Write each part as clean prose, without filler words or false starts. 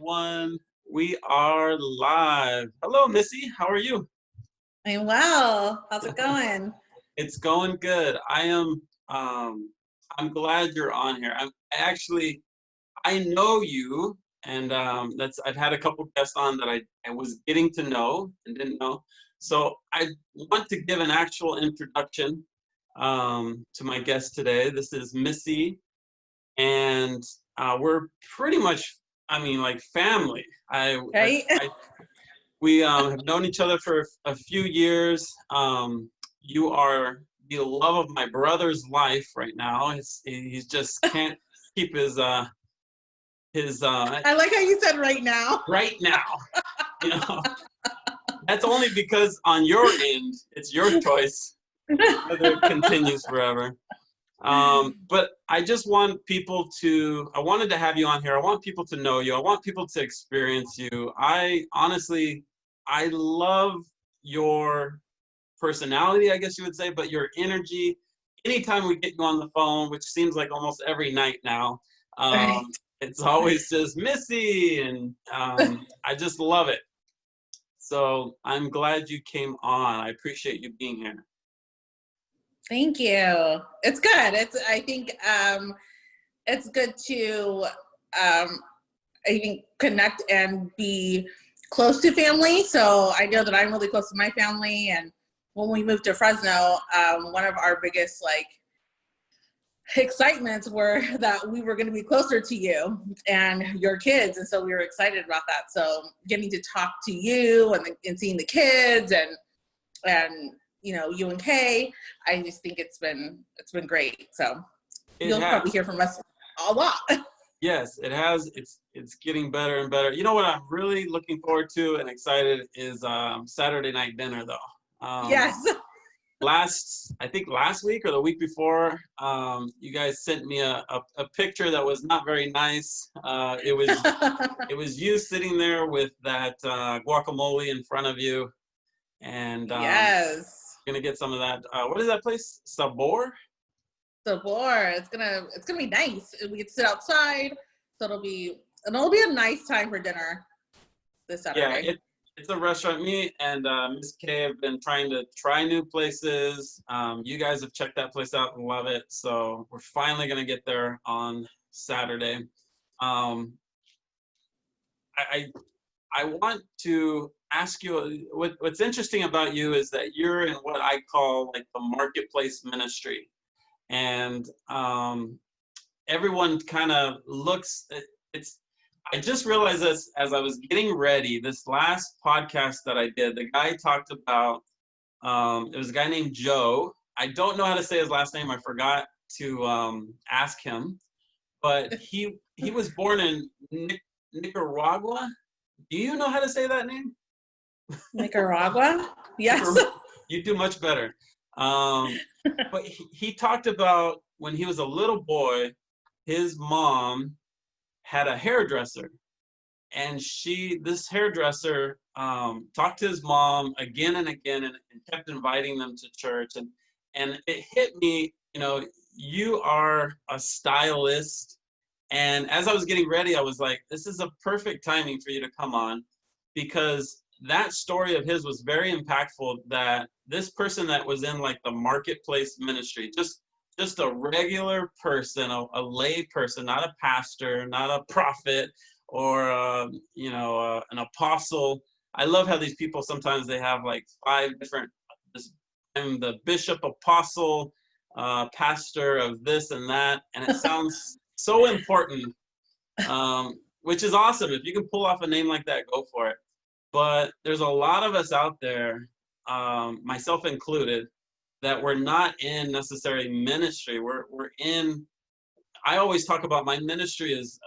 everyone. We are live. Hello, Missy. How are you? I'm well. How's it going? It's going good. I'm glad you're on here. I know you, and that's I've had a couple guests on that I was getting to know and didn't know. So I want to give an actual introduction to my guest today. This is Missy, and we're pretty much, like family. Right? We have known each other for a few years. You are the love of my brother's life right now. He's just can't keep his I like how you said right now. right now. You know, that's only because on your end, it's your choice whether it continues forever. But I just want I wanted to have you on here. I want people to know you. I want people to experience you. I love your personality, I guess you would say, but your energy. Anytime we get you on the phone, which seems like almost every night now, Right. it's always just Missy, and I just love it. So I'm glad you came on. I appreciate you being here. Thank you. It's good. I think it's good to I think connect and be close to family. So I know that I'm really close to my family, and when we moved to Fresno, one of our biggest excitements were that we were going to be closer to you and your kids, and so we were excited about that. So getting to talk to you and seeing the kids and you and Kay, I just think it's been great. So you'll probably hear from us a lot. Yes, it has. It's getting better and better. You know what I'm really looking forward to and excited is Saturday night dinner, though. Yes. I think last week or the week before, you guys sent me a picture that was not very nice. It was you sitting there with that guacamole in front of you, and yes, gonna get some of that. What is that place? Sabor. It's gonna be nice. We get to sit outside, so it'll be a nice time for dinner this Saturday. Yeah, it's a restaurant. Me and Miss Kay have been trying to try new places. You guys have checked that place out and love it. So we're finally gonna get there on Saturday. I want to ask you, what's interesting about you is that you're in what I call like the marketplace ministry. And everyone kind of looks, I just realized this as I was getting ready. This last podcast that I did, the guy talked about, it was a guy named Joe. I don't know how to say his last name. I forgot to ask him. But he was born in Nicaragua. Do you know how to say that name? Nicaragua? Yes. You do much better. But he talked about when he was a little boy, his mom had a hairdresser, and this hairdresser talked to his mom again and again and kept inviting them to church. And it hit me, you are a stylist. And as I was getting ready, I was like, this is a perfect timing for you to come on, because that story of his was very impactful, that this person that was in like the marketplace ministry, just a regular person, a lay person, not a pastor, not a prophet, or an apostle. I love how these people sometimes they have like 5 different, I'm the bishop, apostle, pastor of this and that, and it sounds so important, which is awesome. If you can pull off a name like that, go for it. But there's a lot of us out there, myself included, that we're not in necessary ministry. We're in, I always talk about my ministry is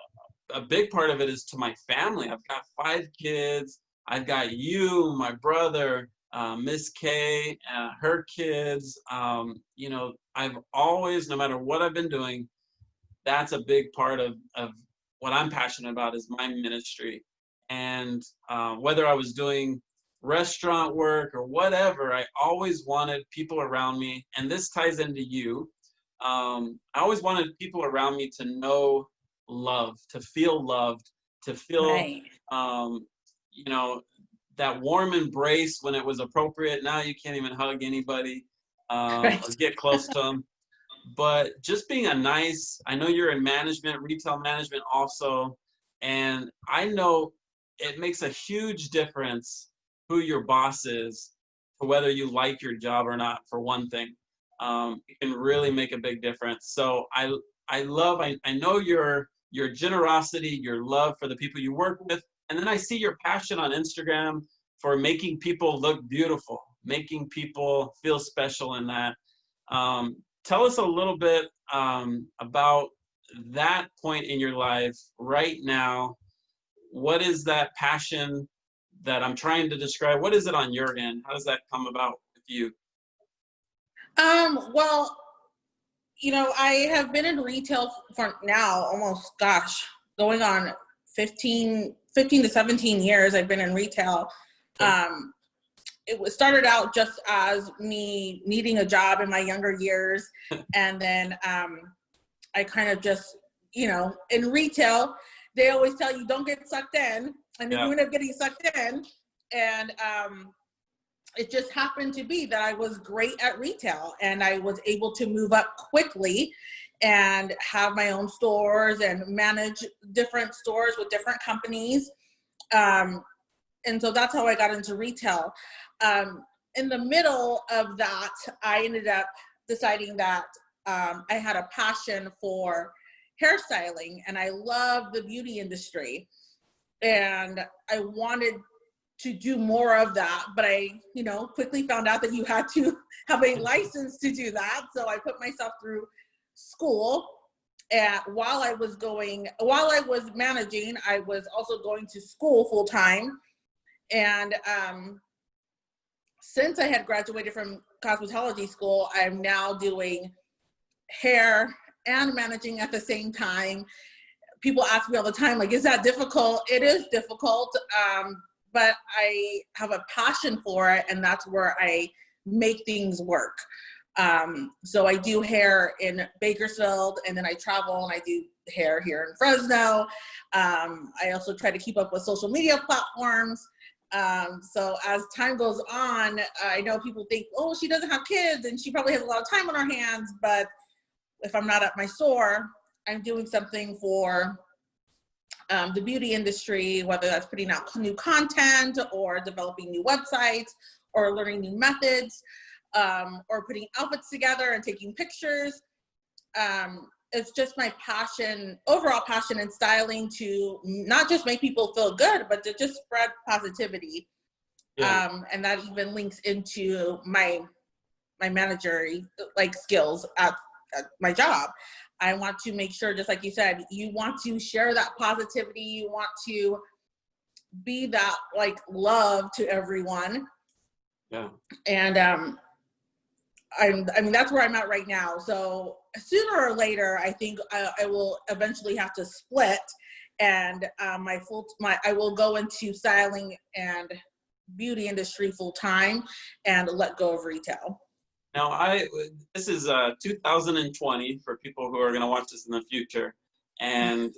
a big part of it is to my family. I've got 5 kids. I've got you, my brother, Miss Kay, her kids. I've always, no matter what I've been doing, that's a big part of what I'm passionate about is my ministry. And whether I was doing restaurant work or whatever, I always wanted people around me, and this ties into you. I always wanted people around me to know love, to feel loved, to feel, Right. you know, that warm embrace when it was appropriate. Now you can't even hug anybody Right. or get close to them. But just being a nice, I know you're in management, retail management also, and I know it makes a huge difference who your boss is for whether you like your job or not, for one thing. It can really make a big difference. So I know your generosity, your love for the people you work with, and then I see your passion on Instagram for making people look beautiful, making people feel special in that. Tell us a little bit about that point in your life right now. What is that passion that I'm trying to describe? What is it on your end? How does that come about with you? Well, you know, I have been in retail for now almost, gosh, going on 15 to 17 years I've been in retail. Okay. It started out just as me needing a job in my younger years. And then I kind of just, you know, in retail, they always tell you don't get sucked in. And then Yeah. you end up getting sucked in. And it just happened to be that I was great at retail and I was able to move up quickly and have my own stores and manage different stores with different companies. And so that's how I got into retail. In the middle of that, I ended up deciding that I had a passion for hairstyling and I love the beauty industry. And I wanted to do more of that, but I, you know, quickly found out that you had to have a license to do that. So I put myself through school. And while I was managing, I was also going to school full time. And since I had graduated from cosmetology school, I'm now doing hair and managing at the same time. People ask me all the time, like, is that difficult? It is difficult, but I have a passion for it, and that's where I make things work. So I do hair in Bakersfield, and then I travel and I do hair here in Fresno. I also try to keep up with social media platforms. So as time goes on, I know people think, oh, she doesn't have kids and she probably has a lot of time on her hands, but if I'm not at my store, I'm doing something for the beauty industry, whether that's putting out new content or developing new websites or learning new methods, or putting outfits together and taking pictures. It's just my passion, overall passion in styling, to not just make people feel good, but to just spread positivity. Yeah. And that even links into my manager like skills at my job. I want to make sure, just like you said, you want to share that positivity. You want to be that like love to everyone. Yeah. And I mean, that's where I'm at right now. So sooner or later, I think I will eventually have to split, and I will go into styling and beauty industry full time and let go of retail. Now, this is 2020 for people who are going to watch this in the future, and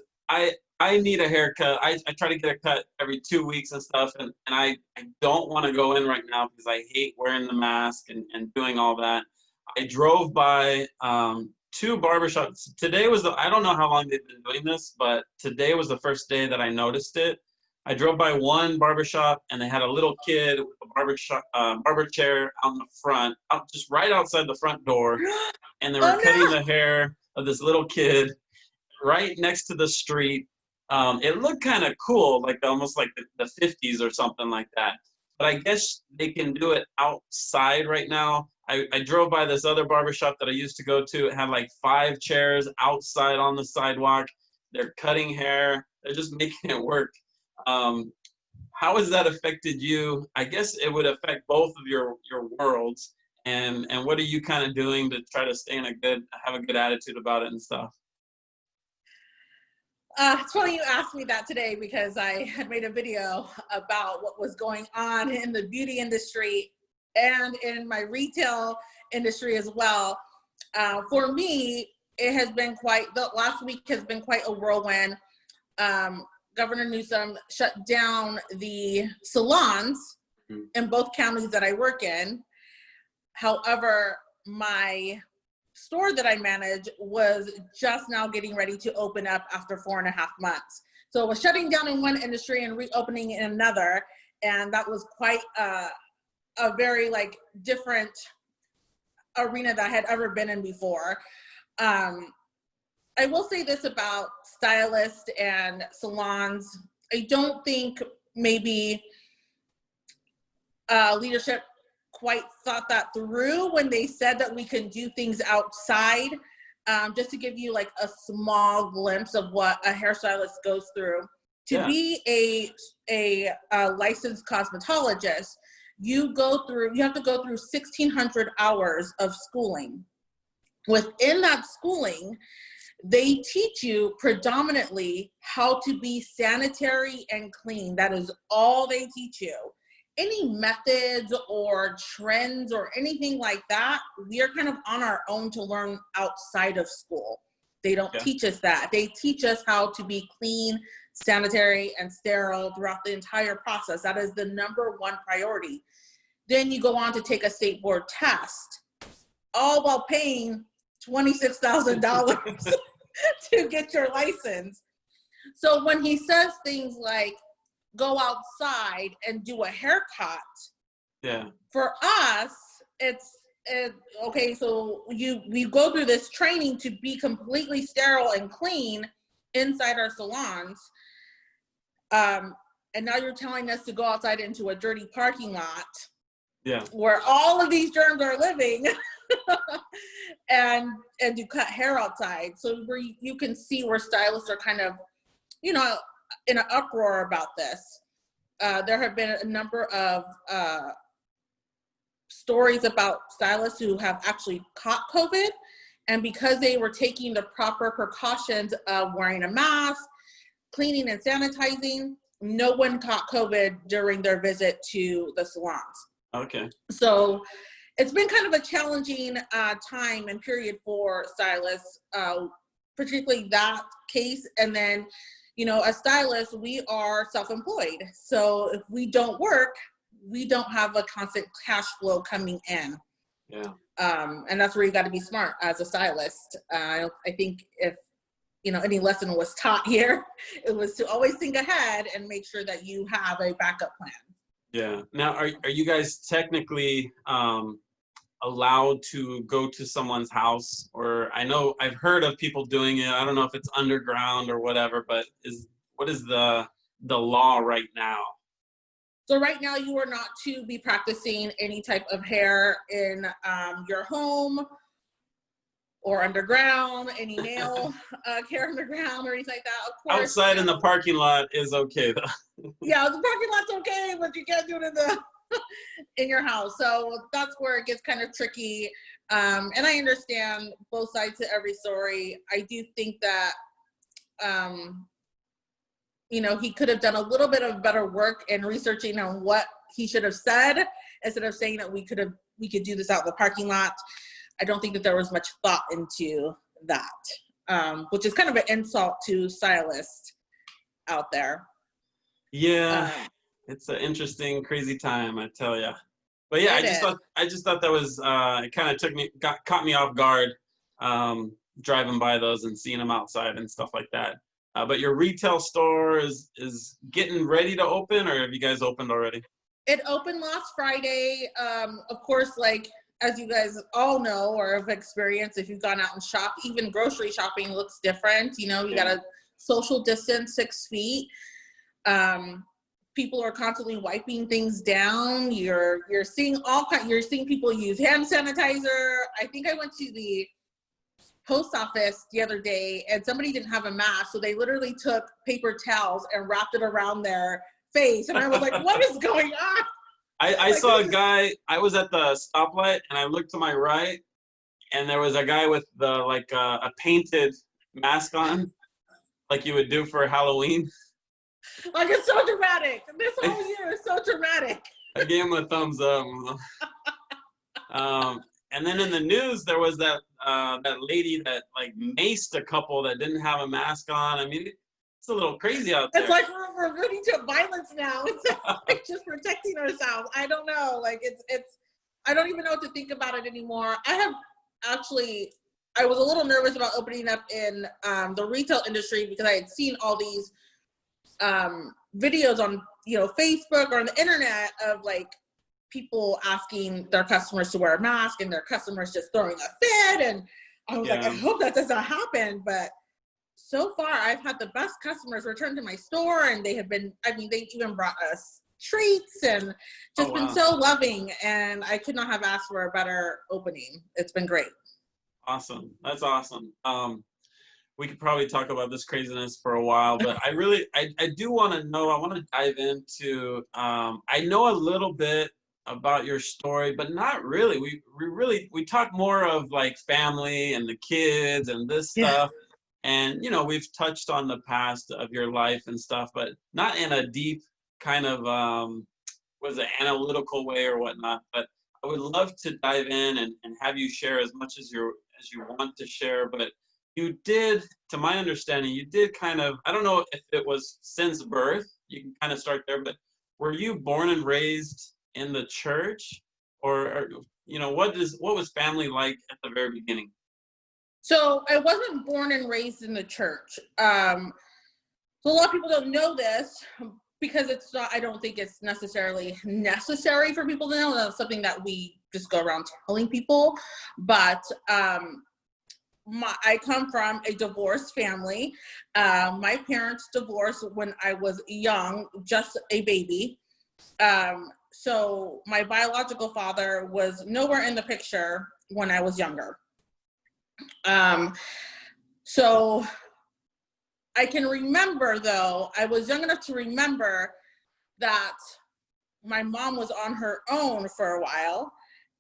I need a haircut. I try to get a cut every 2 weeks and stuff, and I don't want to go in right now because I hate wearing the mask and doing all that. I drove by two barbershops. Today was I don't know how long they've been doing this, but today was the first day that I noticed it. I drove by one barbershop and they had a little kid with a barber chair out in the front, just right outside the front door, and they were Oh cutting no! the hair of this little kid right next to the street. It looked kind of cool, like almost like the 50s or something like that. But I guess they can do it outside right now. I drove by this other barbershop that I used to go to. It had like 5 chairs outside on the sidewalk. They're cutting hair. They're just making it work. How has that affected you? I guess it would affect both of your worlds. And what are you kind of doing to try to stay have a good attitude about it and stuff? It's funny you asked me that today because I had made a video about what was going on in the beauty industry and in my retail industry as well. For me, it has been the last week has been quite a whirlwind. Governor Newsom shut down the salons in both counties that I work in. However, my store that I manage was just now getting ready to open up after 4.5 months. So it was shutting down in one industry and reopening in another. And that was quite a very like different arena that I had ever been in before. I will say this about stylists and salons. I don't think maybe leadership quite thought that through when they said that we can do things outside. Just to give you like a small glimpse of what a hairstylist goes through. To be a licensed cosmetologist, you have to go through 1,600 hours of schooling. Within that schooling, they teach you predominantly how to be sanitary and clean. That is all they teach you. Any methods or trends or anything like that, we are kind of on our own to learn outside of school. They don't teach us that. They teach us how to be clean, sanitary, and sterile throughout the entire process. That is the number one priority. Then you go on to take a state board test, all while paying $26,000 to get your license. So when he says things like, go outside and do a haircut. For us, it's okay. So we go through this training to be completely sterile and clean inside our salons. And now you're telling us to go outside into a dirty parking lot. Where all of these germs are living and you cut hair outside. So where you can see where stylists are kind of, in an uproar about this. There have been a number of stories about stylists who have actually caught COVID, and because they were taking the proper precautions of wearing a mask, cleaning and sanitizing, no one caught COVID during their visit to the salons. Okay. So it's been kind of a challenging time and period for stylists, particularly that case. And then, as stylists, we are self-employed. So if we don't work, we don't have a constant cash flow coming in. And that's where you got to be smart as a stylist. I think if, any lesson was taught here, it was to always think ahead and make sure that you have a backup plan. Now, are you guys technically allowed to go to someone's house? Or I know I've heard of people doing it. I don't know if it's underground or whatever, but what is the law right now? So right now you are not to be practicing any type of hair in your home or underground, any nail care underground or anything like that. Of course, outside in the parking lot is okay though. Yeah, the parking lot's okay, but you can't do it in your house. So that's where it gets kind of tricky. And I understand both sides to every story. I do think that, he could have done a little bit of better work in researching on what he should have said instead of saying that we could do this out in the parking lot. I don't think that there was much thought into that, which is kind of an insult to stylists out there. It's an interesting, crazy time, I tell you. But yeah, I just thought that was it kind of caught me off guard, driving by those and seeing them outside and stuff like that. But your retail store is getting ready to open, or have you guys opened already? It opened last Friday. Of course, like as you guys all know or have experienced, if you've gone out and shopped, even grocery shopping looks different. You gotta social distance 6 feet. People are constantly wiping things down. You're seeing you're seeing people use hand sanitizer. I think I went to the post office the other day and somebody didn't have a mask, so they literally took paper towels and wrapped it around their face. And I was like, what is going on? I saw a guy, I was at the stoplight and I looked to my right and there was a guy with a painted mask on, like you would do for Halloween. Like, it's so dramatic. This whole year is so dramatic. I gave him a thumbs up. And then in the news, there was that lady that maced a couple that didn't have a mask on. I mean, It's a little crazy out there. It's like we're rooting to violence now. It's like just protecting ourselves. I don't know. Like it's I don't even know what to think about it anymore. I was a little nervous about opening up in the retail industry because I had seen all these videos on, Facebook or on the internet of like people asking their customers to wear a mask and their customers just throwing a fit. And I was like, I hope that doesn't happen. But so far, I've had the best customers return to my store, and they even brought us treats and just been so loving. And I could not have asked for a better opening. It's been great. Awesome. That's awesome. We could probably talk about this craziness for a while, but I do want to know, I want to dive into, I know a little bit about your story, but not really. We talk more of like family and the kids and this stuff. And, we've touched on the past of your life and stuff, but not in a deep kind of, analytical way or whatnot. But I would love to dive in and have you share as much as you want to share. But you did, to my understanding, you did kind of, I don't know if it was since birth, you can kind of start there, but were you born and raised in the church? Or what was family like at the very beginning? So I wasn't born and raised in the church. So a lot of people don't know this because it's not, I don't think it's necessarily necessary for people to know. That's something that we just go around telling people. But I come from a divorced family. My parents divorced when I was young, just a baby. So my biological father was nowhere in the picture when I was younger. So I can remember, though, I was young enough to remember that my mom was on her own for a while,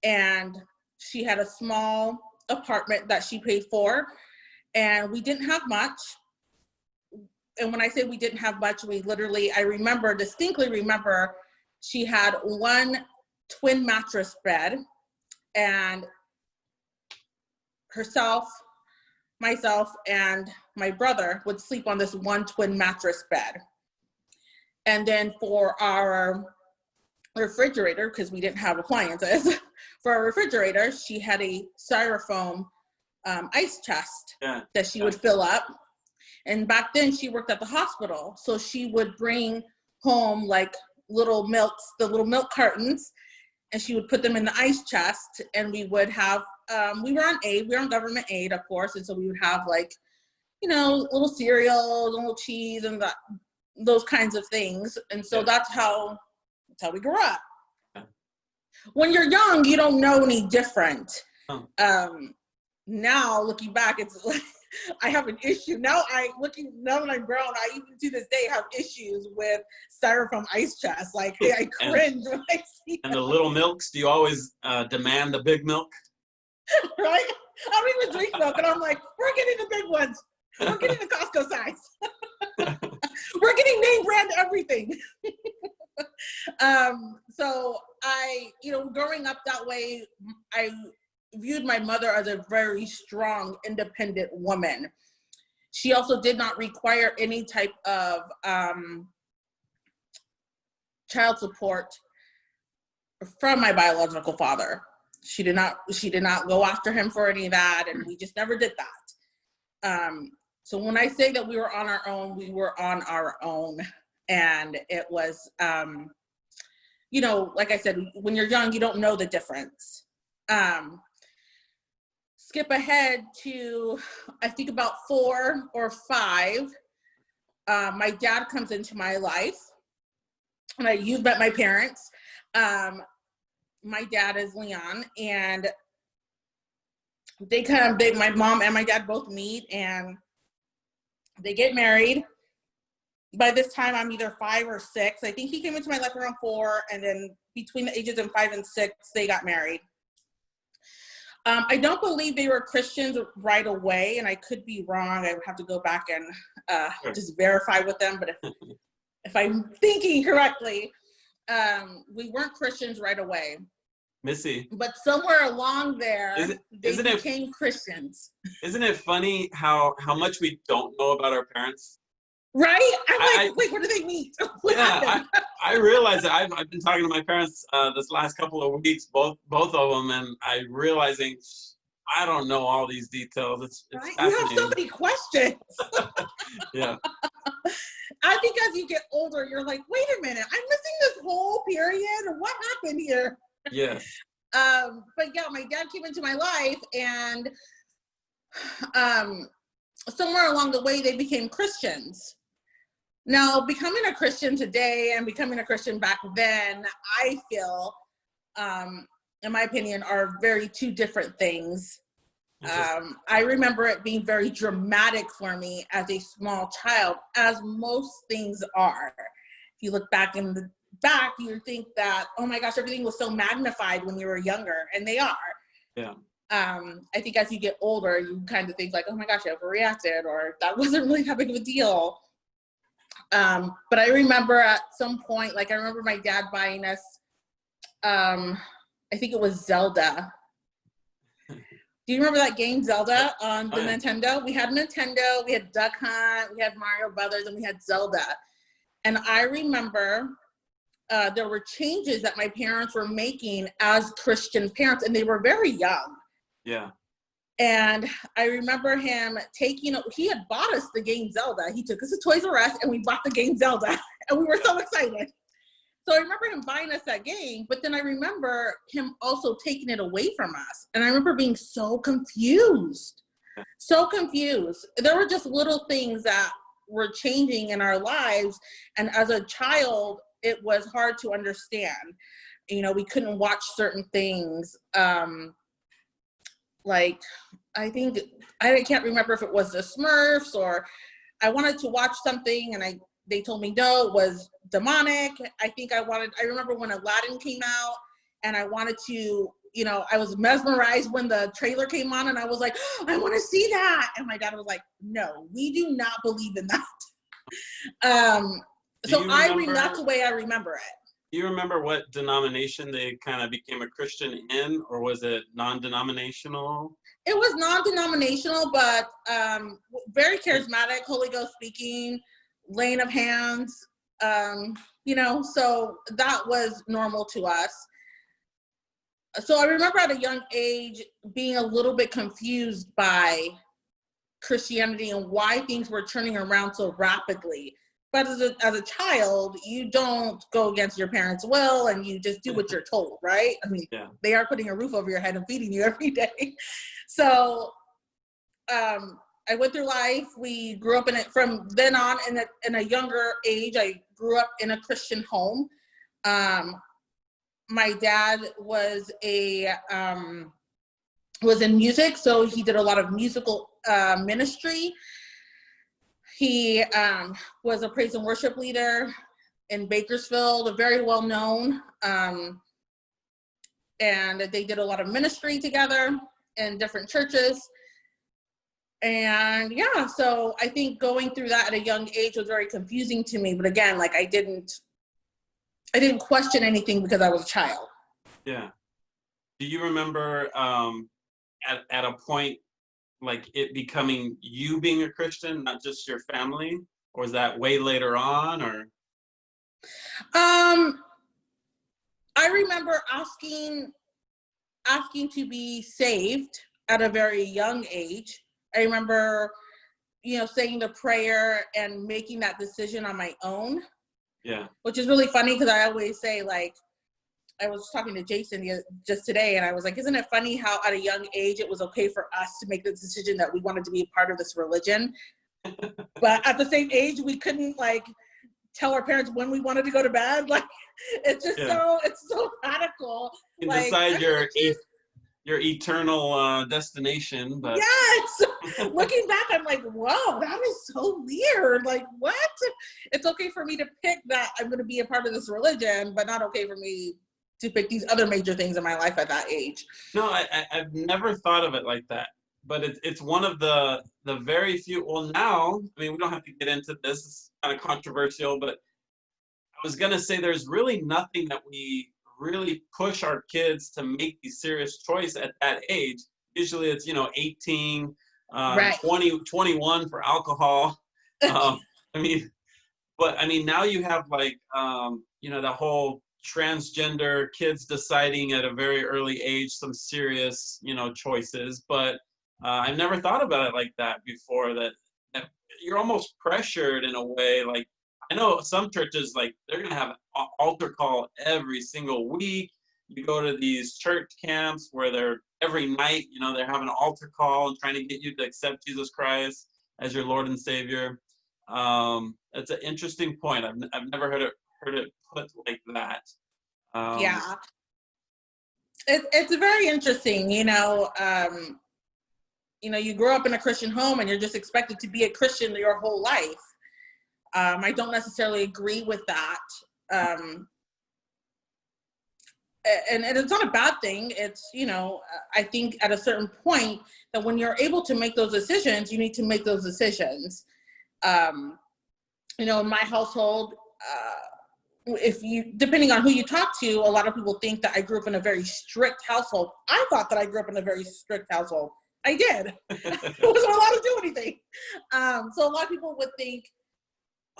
and she had a small apartment that she paid for, and we didn't have much. And when I say we didn't have much, I distinctly remember she had one twin mattress bed, and herself, myself, and my brother would sleep on this one twin mattress bed. And then for our refrigerator, because we didn't have appliances, for our refrigerator, she had a styrofoam ice chest that she would fill up. And back then she worked at the hospital. So she would bring home like the little milk cartons, and she would put them in the ice chest, and we would have, we were on government aid, of course. And so we would have like, little cereals, little cheese, and those kinds of things. And so that's how we grew up. When you're young, you don't know any different. Now looking back, it's like, I have an issue. Now when I'm grown, I even to this day have issues with styrofoam ice chests. Like I cringe when I see And the little milks, do you always demand the big milk? Right? I don't even drink milk, and I'm like, we're getting the big ones. We're getting the Costco size. We're getting name brand everything. So I, growing up that way, I viewed my mother as a very strong, independent woman. She also did not require any type of child support from my biological father. She did not go after him for any of that, and we just never did that. So when I say that we were on our own, we were on our own. And it was, like I said, when you're young, you don't know the difference. Skip ahead to, I think about 4 or 5, my dad comes into my life. You've met my parents. My dad is Leon, and my mom and my dad both meet, and they get married. By this time, I'm either 5 or 6. I think he came into my life around 4, and then between the ages of 5 and 6, they got married. I don't believe they were Christians right away, and I could be wrong. I would have to go back and just verify with them. But if I'm thinking correctly, we weren't Christians right away. Missy. But somewhere along there, they became Christians. Isn't it funny how much we don't know about our parents? Right? I'm like, wait, where do they meet? What happened? I realize that I've been talking to my parents this last couple of weeks, both of them, and I'm realizing I don't know all these details. It's Right? You have so fascinating. many questions. Yeah. I think as you get older, you're like, wait a minute, I'm missing this whole period. What happened here? Yes. But yeah, my dad came into my life, and somewhere along the way, they became Christians. Now, becoming a Christian today and becoming a Christian back then, I feel, in my opinion, are very two different things. I remember it being very dramatic for me as a small child, as most things are. If you look back in the back, you think that, oh my gosh, everything was so magnified when you were younger, and they are. Yeah. I think as you get older, you kind of think like, oh my gosh, I overreacted, or that wasn't really that big of a deal. But I remember at some point, like I remember my dad buying us, I think it was Zelda. Do you remember that game Zelda on the Nintendo? We had Nintendo, we had Duck Hunt, we had Mario Brothers, and we had Zelda. And I remember there were changes that my parents were making as Christian parents, and they were very young. Yeah. And I remember him he had bought us the game Zelda. He took us to Toys R Us and we bought the game Zelda, and we were so excited. So I remember him buying us that game, but then I remember him also taking it away from us. And I remember being so confused. There were just little things that were changing in our lives. And as a child, it was hard to understand. You know, we couldn't watch certain things. Like, I can't remember if it was the Smurfs, or I wanted to watch something and they told me no, it was demonic. I remember when Aladdin came out, and I wanted to, I was mesmerized when the trailer came on, and I was like, oh, I want to see that. And my dad was like, no, we do not believe in that. That's the way I remember it. Do you remember what denomination they kind of became a Christian in, or was it non-denominational? It was non-denominational, but very charismatic, Holy Ghost speaking, laying of hands, so that was normal to us. So I remember at a young age being a little bit confused by Christianity and why things were turning around so rapidly. But as a child, you don't go against your parents' will, and you just do what you're told, right? I mean, They are putting a roof over your head and feeding you every day. So I went through life. We grew up in it from then on. In a younger age, I grew up in a Christian home. My dad was was in music, so he did a lot of musical ministry. He was a praise and worship leader in Bakersfield, very well known, and they did a lot of ministry together in different churches. And so I think going through that at a young age was very confusing to me. But again, like I didn't question anything because I was a child. Yeah. Do you remember at a point, like it becoming you being a Christian, not just your family, or was that way later on? Or I remember asking to be saved at a very young age. I remember, saying the prayer and making that decision on my own. Yeah. Which is really funny because I always say, like, I was talking to Jason just today, and I was like, isn't it funny how at a young age it was okay for us to make the decision that we wanted to be a part of this religion? But at the same age, we couldn't, like, tell our parents when we wanted to go to bed. Like, it's just it's so radical. You can decide your eternal destination. But yes, looking back, I'm like, whoa, that is so weird. Like, what? It's okay for me to pick that I'm going to be a part of this religion, but not okay for me to pick these other major things in my life at that age. No, I've never thought of it like that. But it's one of the very few. Well, now, I mean, we don't have to get into this. It's kind of controversial, but I was going to say there's really nothing that we really push our kids to make these serious choice at that age. Usually it's, 18, right. 20, 21 for alcohol. I mean, but I mean, now you have like, the whole transgender kids deciding at a very early age some serious, choices. But I've never thought about it like that before. That you're almost pressured in a way. Like I know some churches, like they're gonna have an altar call every single week. You go to these church camps where they're every night, they're having an altar call and trying to get you to accept Jesus Christ as your Lord and Savior. It's an interesting point. I've never heard it put like that. Yeah, it's very interesting. You grow up in a Christian home and you're just expected to be a Christian your whole life. I don't necessarily agree with that. And it's not a bad thing. It's, I think at a certain point that when you're able to make those decisions, you need to make those decisions. In my household, depending on who you talk to, a lot of people think that I grew up in a very strict household. I thought that I grew up in a very strict household. I did. I wasn't allowed to do anything. So a lot of people would think,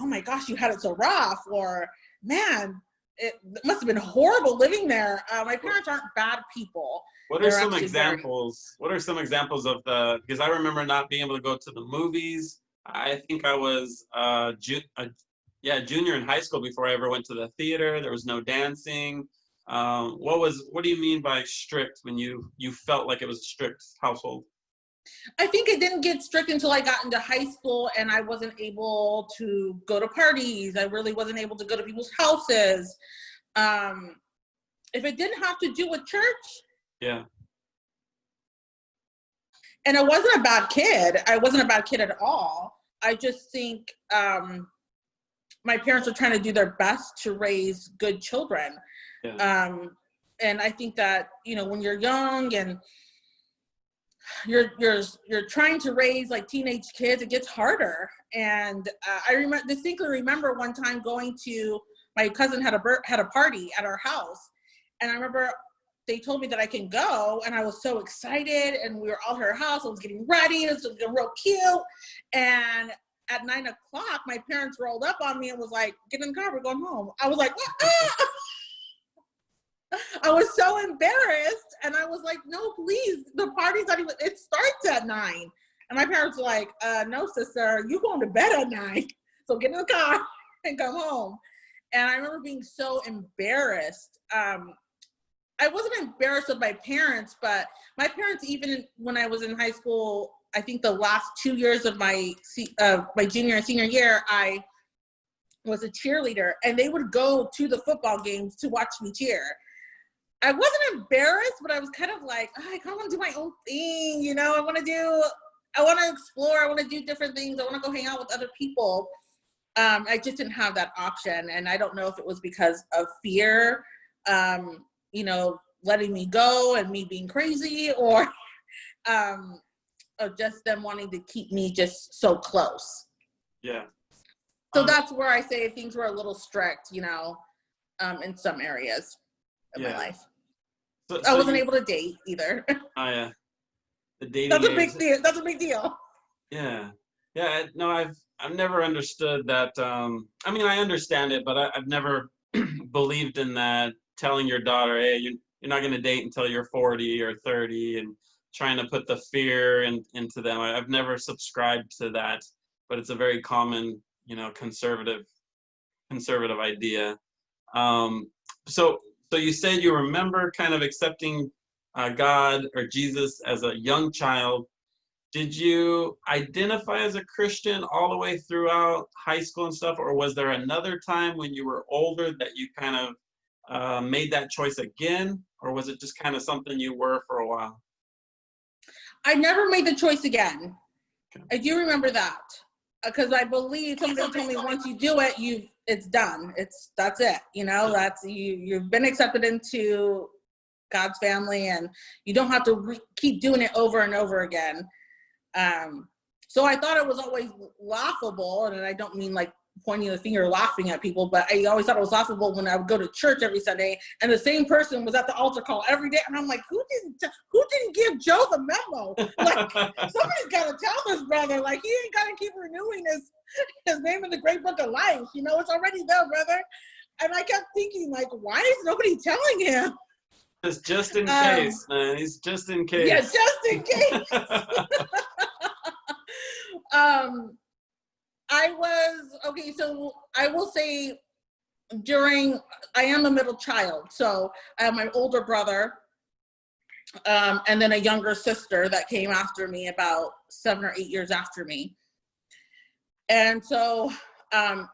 oh my gosh, you had it so rough, or man, it must have been horrible living there. My parents aren't bad people. What are some examples? What are some examples of because I remember not being able to go to the movies. I think I was junior in high school before I ever went to the theater. There was no dancing. What do you mean by strict when you felt like it was a strict household? I think it didn't get strict until I got into high school and I wasn't able to go to parties. I really wasn't able to go to people's houses. If it didn't have to do with church. Yeah. And I wasn't a bad kid. I wasn't a bad kid at all. I just think my parents were trying to do their best to raise good children. Yeah. And I think that, when you're young and you're trying to raise like teenage kids, it gets harder. And I distinctly remember one time going to, my cousin had a party at our house, and I remember they told me that I can go, and I was so excited, and we were all at her house. I was getting ready. It was real cute. And at 9 o'clock, my parents rolled up on me and was like, "Get in the car, we're going home." I was like, ah! I was so embarrassed, and I was like, "No, please, the party's not even, it starts at 9. And my parents were like, "No, sister, you going to bed at 9, so get in the car and come home." And I remember being so embarrassed. I wasn't embarrassed with my parents, but my parents, even when I was in high school, I think the last 2 years of my junior and senior year, I was a cheerleader, and they would go to the football games to watch me cheer. I wasn't embarrassed, but I was kind of like, I kind of want to do my own thing, I want to explore, I want to do different things, I want to go hang out with other people. I just didn't have that option, and I don't know if it was because of fear, letting me go and me being crazy, or just them wanting to keep me just so close. Yeah. So that's where I say things were a little strict, in some areas of my life. So I wasn't able to date either. Oh yeah. The dating. That's a big deal. That's a big deal. Yeah. Yeah. No, I've never understood that. I mean, I understand it, but I've never believed in that, telling your daughter, hey, you're not going to date until you're 40 or 30, and trying to put the fear into them. I've never subscribed to that, but it's a very common, conservative idea. So you said you remember kind of accepting God or Jesus as a young child. Did you identify as a Christian all the way throughout high school and stuff, or was there another time when you were older that you kind of made that choice again, or was it just kind of something you were for a while? I never made the choice again. Okay. I do remember that, because I believe somebody told me once you do it, it's done. That's it. That's you've been accepted into God's family, and you don't have to keep doing it over and over again. So I thought it was always laughable, and I don't mean like pointing the finger, laughing at people, but I always thought it was laughable when I would go to church every Sunday and the same person was at the altar call every day, and I'm like, who didn't give Joe the memo? Like, somebody's got to tell this brother, like, he ain't got to keep renewing his name in the great book of life, you know, it's already there, brother. And I kept thinking, like, why is nobody telling him? Just in case, man. He's just in case. Yeah, just in case. So I will say I am a middle child. So I have my older brother, and then a younger sister that came after me about 7 or 8 years after me. And so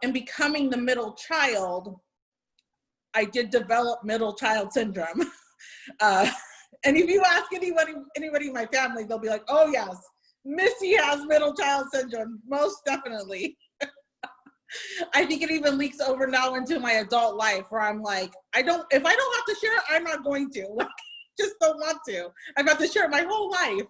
in becoming the middle child, I did develop middle child syndrome. And if you ask anybody in my family, they'll be like, oh yes, Missy has middle child syndrome, most definitely. I think it even leaks over now into my adult life where I'm like, if I don't have to share it, I'm not going to. Like, just don't want to. I've had to share it my whole life.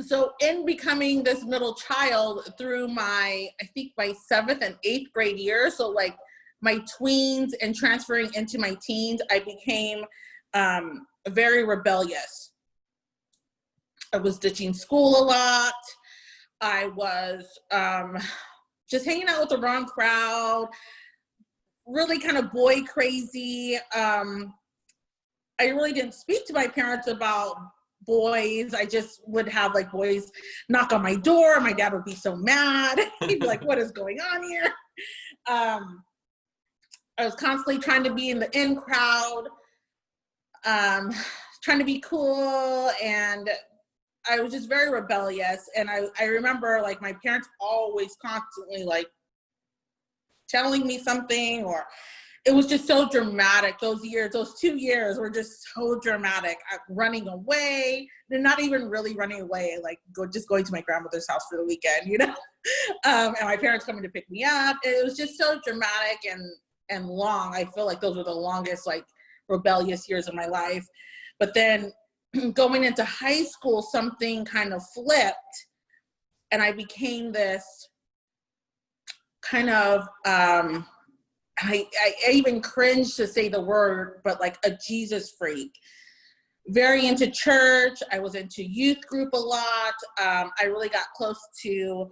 So in becoming this middle child through my 7th and 8th grade year, so like my tweens and transferring into my teens, I became very rebellious. I was ditching school a lot. I was just hanging out with the wrong crowd, really kind of boy crazy. I really didn't speak to my parents about boys. I just would have like boys knock on my door. My dad would be so mad. He'd be like, what is going on here? I was constantly trying to be in the in crowd, trying to be cool, and I was just very rebellious. And I remember like my parents always constantly like telling me something, or it was just so dramatic. Those 2 years were just so dramatic. Running away, and not even really running away, like just going to my grandmother's house for the weekend, you know? And my parents coming to pick me up. It was just so dramatic and long. I feel like those were the longest like rebellious years of my life. But then going into high school, something kind of flipped, and I became this kind of, I even cringe to say the word, but like a Jesus freak. Very into church. I was into youth group a lot. I really got close to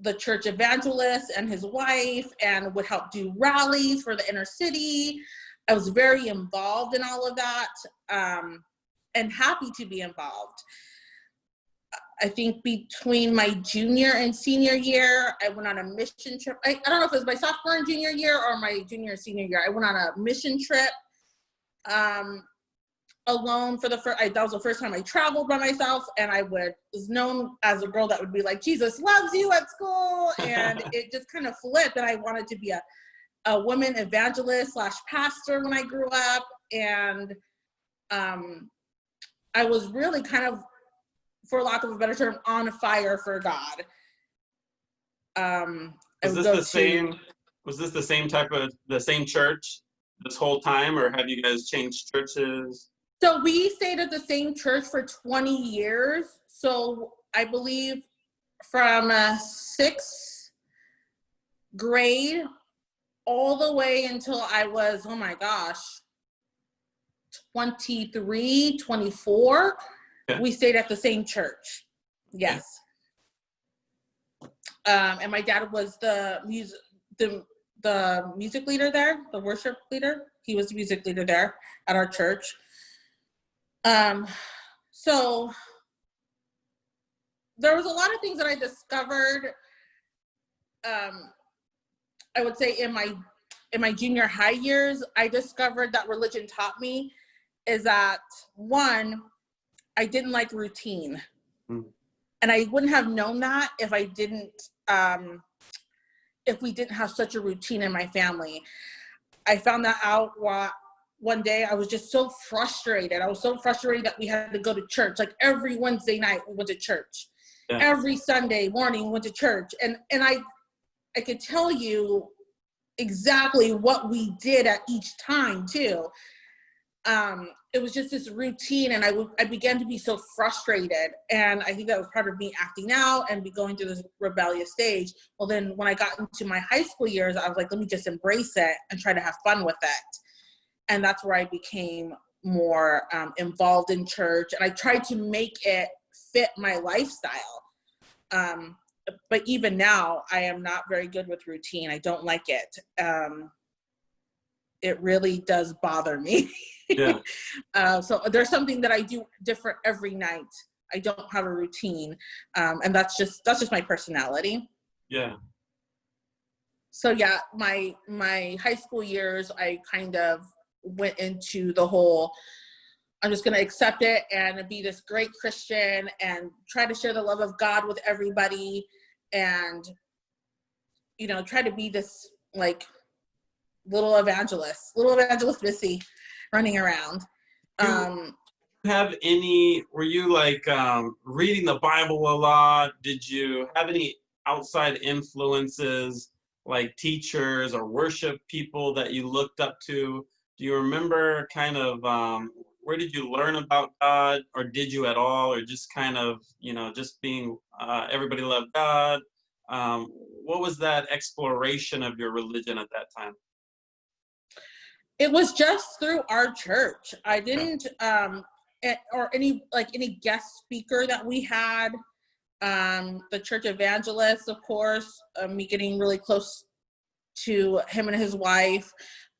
the church evangelist and his wife, and would help do rallies for the inner city. I was very involved in all of that, and happy to be involved. I think between my junior and senior year, I went on a mission trip. I don't know if it was my sophomore and junior year or my junior and senior year. I went on a mission trip alone for that was the first time I traveled by myself, and I was known as a girl that would be like, Jesus loves you at school, and it just kind of flipped, and I wanted to be a woman evangelist / pastor when I grew up, and I was really kind of, for lack of a better term, on fire for God. Was this the same church this whole time, or have you guys changed churches? So we stayed at the same church for 20 years. So I believe from 6th grade all the way until I was, 23, 24, okay. We stayed at the same church. Yes. And my dad was the music leader there, the worship leader. He was the music leader there at our church. So there was a lot of things that I discovered, I would say in my junior high years. I discovered that religion taught me is that, one, I didn't like routine. And I wouldn't have known that if I didn't, if we didn't have such a routine in my family. I found that out one day. I was just so frustrated. I was so frustrated that we had to go to church. Like every Wednesday night we went to church. Yeah. Every Sunday morning we went to church. And I could tell you exactly what we did at each time too. it was just this routine, and I began to be so frustrated, and I think that was part of me acting out and be going through this rebellious stage. Well, then when I got into my high school years, I was like, let me just embrace it and try to have fun with it. And that's where I became more involved in church, and I tried to make it fit my lifestyle. But even now, I am not very good with routine. I don't like it. It really does bother me. Yeah. So there's something that I do different every night. I don't have a routine, and that's just my personality. Yeah. So yeah, my high school years, I kind of went into the whole, I'm just going to accept it and be this great Christian and try to share the love of God with everybody, and try to be this like little evangelist Missy running around. Were you like reading the Bible a lot? Did you have any outside influences like teachers or worship people that you looked up to? Do you remember kind of where did you learn about God, or did you at all, or just kind of, just being everybody loved God? What was that exploration of your religion at that time? It was just through our church. I didn't, or any guest speaker that we had. The church evangelist, of course, me getting really close to him and his wife,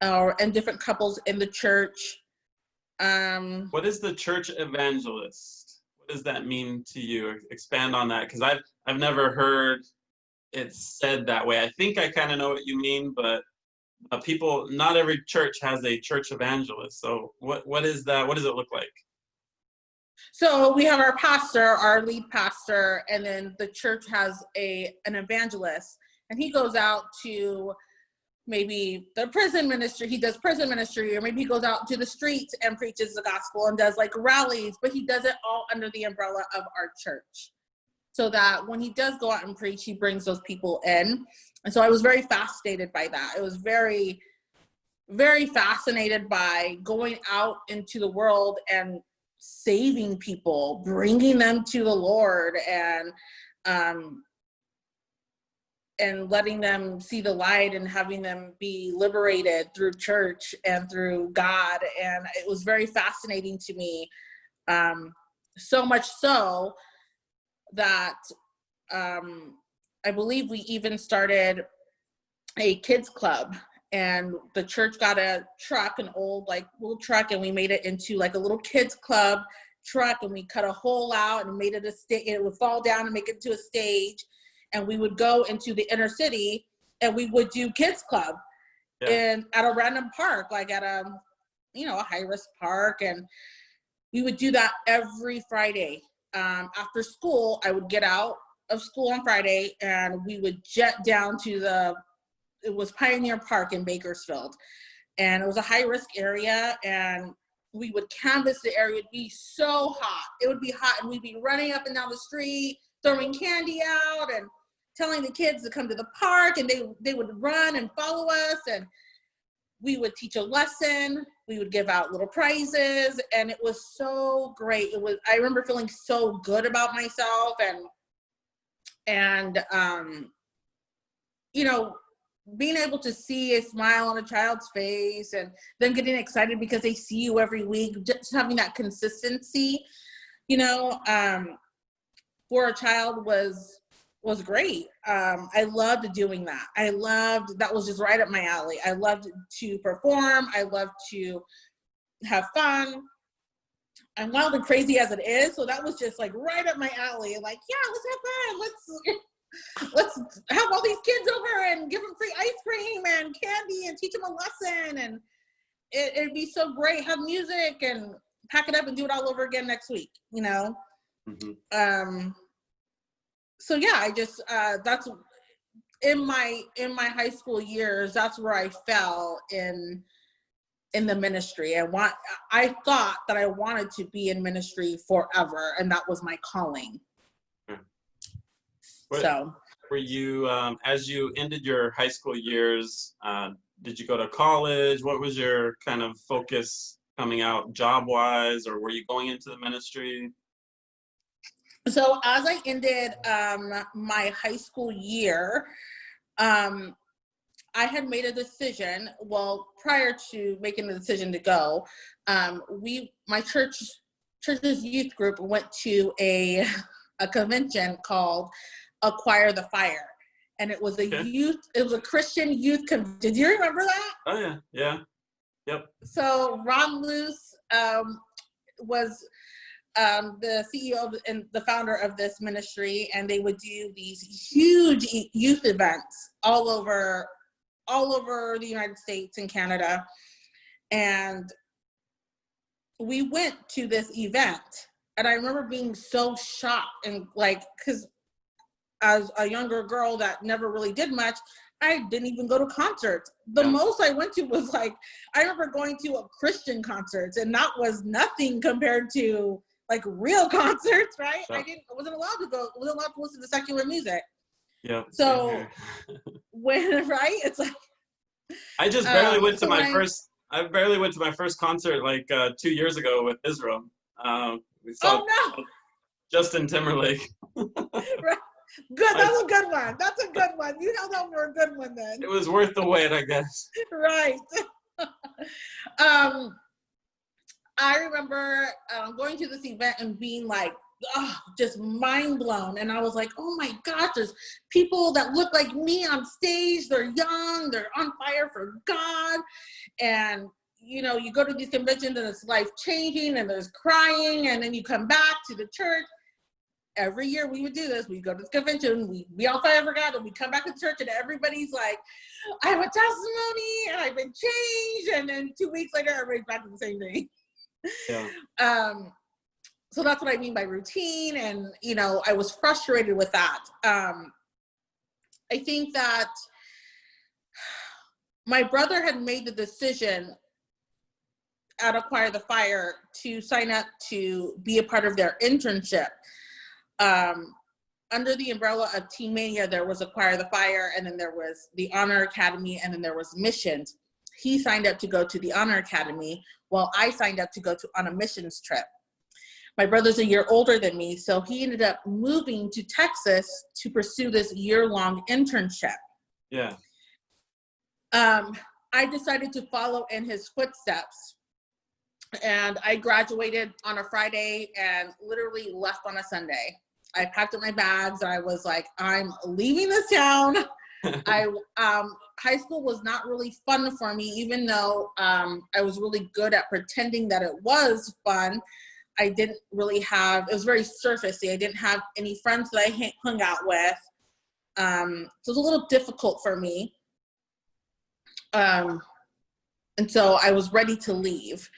and different couples in the church. What is the church evangelist? What does that mean to you? Expand on that, because I've never heard it said that way. I think I kind of know what you mean, but not every church has a church evangelist. So what is that? What does it look like? So we have our pastor, our lead pastor, and then the church has an evangelist, and he goes out to maybe the prison ministry. He does prison ministry, or maybe he goes out to the streets and preaches the gospel and does like rallies, but he does it all under the umbrella of our church. So that when he does go out and preach, he brings those people in. And so I was very fascinated by that. It was very, very fascinated by going out into the world and saving people, bringing them to the Lord, and letting them see the light and having them be liberated through church and through God. And it was very fascinating to me. So much so that I believe we even started a kids club, and the church got a truck, an old like little truck, and we made it into like a little kids club truck, and we cut a hole out and made it a stage. It would fall down and make it into a stage, and we would go into the inner city and we would do kids club at a random park, like at a high risk park, and we would do that every Friday. After school, I would get out of school on Friday, and we would jet down to it was Pioneer Park in Bakersfield, and it was a high risk area, and we would canvass the area. It would be so hot. It would be hot, and we'd be running up and down the street, throwing candy out and telling the kids to come to the park, and they would run and follow us, and we would teach a lesson. We would give out little prizes, and it was so great. I remember feeling so good about myself, and being able to see a smile on a child's face, and them getting excited because they see you every week, just having that consistency, for a child was great. I loved doing that. That was just right up my alley. I loved to perform. I loved to have fun. I'm wild and crazy as it is, so that was just like right up my alley. Like, yeah, let's have fun. Let's have all these kids over and give them free ice cream and candy and teach them a lesson, and it'd be so great. Have music and pack it up and do it all over again next week. Mm-hmm. So yeah, I just that's in my high school years. That's where I fell in the ministry. I thought that I wanted to be in ministry forever, and that was my calling. So were you as you ended your high school years, did you go to college? What was your kind of focus coming out job-wise, or were you going into the ministry? So as I ended my high school year, I had made a decision. Well, prior to making the decision to go, my church's youth group went to a convention called Acquire the Fire, and it was a Christian youth convention. Did you remember that? Oh yeah, yeah, yep. So Ron Luce was the CEO and the founder of this ministry, and they would do these huge youth events all over the United States and Canada. And we went to this event, and I remember being so shocked, and like, because as a younger girl that never really did much, I didn't even go to concerts. The most I went to was like, I remember going to a Christian concerts, and that was nothing compared to like real concerts, right? Yeah. I wasn't allowed to go, wasn't allowed to listen to secular music. Yeah. So right? It's like, I just barely went to my first. I barely went to my first concert like 2 years ago with Israel. We saw Justin Timberlake. Right. Good. That's a good one. That's a good one. You held out for a good one then. It was worth the wait, I guess. Right. I remember going to this event and being like, just mind blown. And I was like, oh my gosh, there's people that look like me on stage. They're young, they're on fire for God. And, you know, you go to these conventions and it's life changing and there's crying, and then you come back to the church. Every year we would do this. We go to the convention, we be on fire for God, and we come back to church and everybody's like, I have a testimony and I've been changed. And then 2 weeks later, everybody's back to the same thing. Yeah. So that's what I mean by routine. And, you know, I was frustrated with that. I think that my brother had made the decision at Acquire the Fire to sign up to be a part of their internship. Under the umbrella of Team Mania, there was Acquire the Fire, and then there was the Honor Academy, and then there was missions. He signed up to go to the Honor Academy, while I signed up to go on a missions trip. My brother's a year older than me, so he ended up moving to Texas to pursue this year-long internship. Yeah. I decided to follow in his footsteps, and I graduated on a Friday and literally left on a Sunday. I packed up my bags. I was like, I'm leaving this town. High school was not really fun for me, even though I was really good at pretending that it was fun. I didn't really have, it was very surfacey. I didn't have any friends that I hung out with. So it was a little difficult for me. And so I was ready to leave.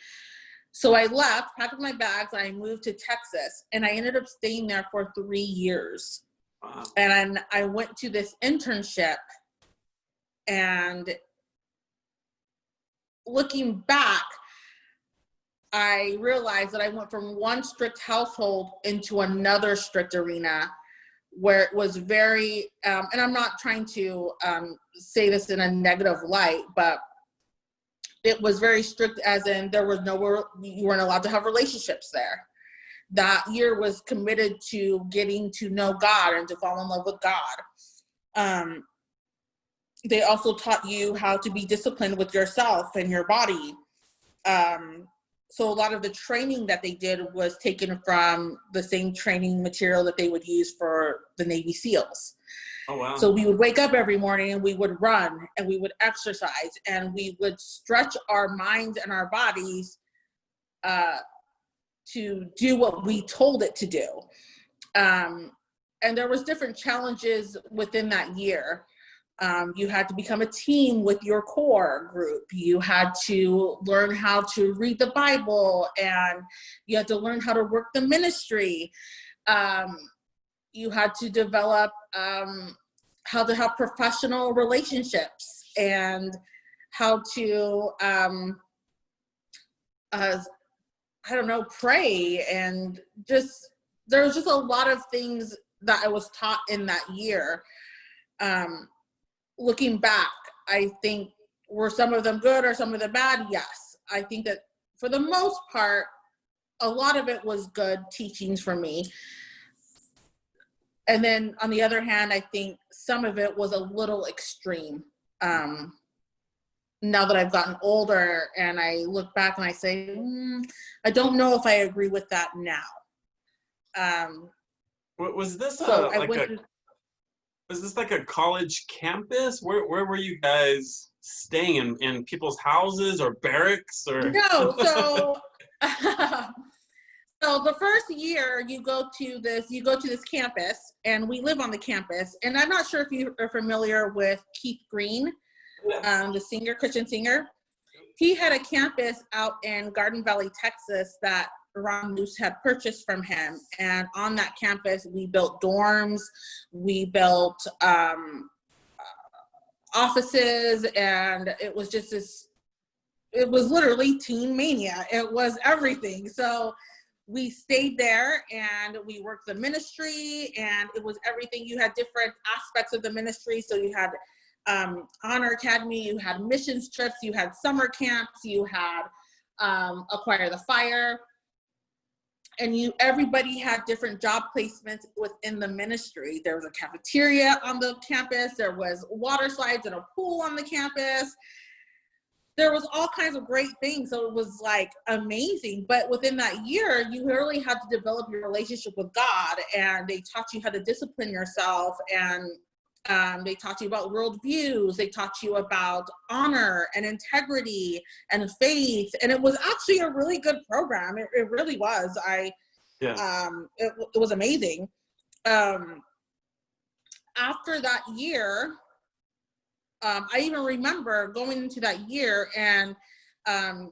So I left, packed up my bags, and I moved to Texas, and I ended up staying there for 3 years. Wow. And I went to this internship, and looking back, I realized that I went from one strict household into another strict arena where it was very, and I'm not trying to say this in a negative light, but it was very strict, as in there was nowhere, you weren't allowed to have relationships there. That year was committed to getting to know God and to fall in love with God. They also taught you how to be disciplined with yourself and your body. So a lot of the training that they did was taken from the same training material that they would use for the Navy SEALs. Oh, wow. So we would wake up every morning and we would run and we would exercise and we would stretch our minds and our bodies to do what we told it to do. And there was different challenges within that year. You had to become a team with your core group. You had to learn how to read the Bible, and you had to learn how to work the ministry. You had to develop how to have professional relationships and how to, pray. And just, there was just a lot of things that I was taught in that year. Looking back, I think, were some of them good or some of them bad? Yes. I think that for the most part, a lot of it was good teachings for me. And then on the other hand, I think some of it was a little extreme. Now that I've gotten older and I look back and I say, I don't know if I agree with that now. Was this So was this like a college campus? Where were you guys staying, in people's houses or barracks or? No, so so the first year you go to this campus, and we live on the campus. And I'm not sure if you are familiar with Keith Green, the singer, Christian singer. He had a campus out in Garden Valley, Texas that Ron Luce had purchased from him. And on that campus, we built dorms, we built offices, and it was just it was literally teen mania. It was everything. So we stayed there and we worked the ministry, and it was everything. You had different aspects of the ministry. So you had Honor Academy, you had missions trips, you had summer camps, you had Acquire the Fire, and everybody had different job placements within the ministry. There was a cafeteria on the campus, there was water slides and a pool on the campus. There was all kinds of great things. So it was like amazing. But within that year, you really had to develop your relationship with God, and they taught you how to discipline yourself, and they taught you about worldviews. They taught you about honor and integrity and faith. And it was actually a really good program. It really was. It was amazing. After that year, I even remember going into that year and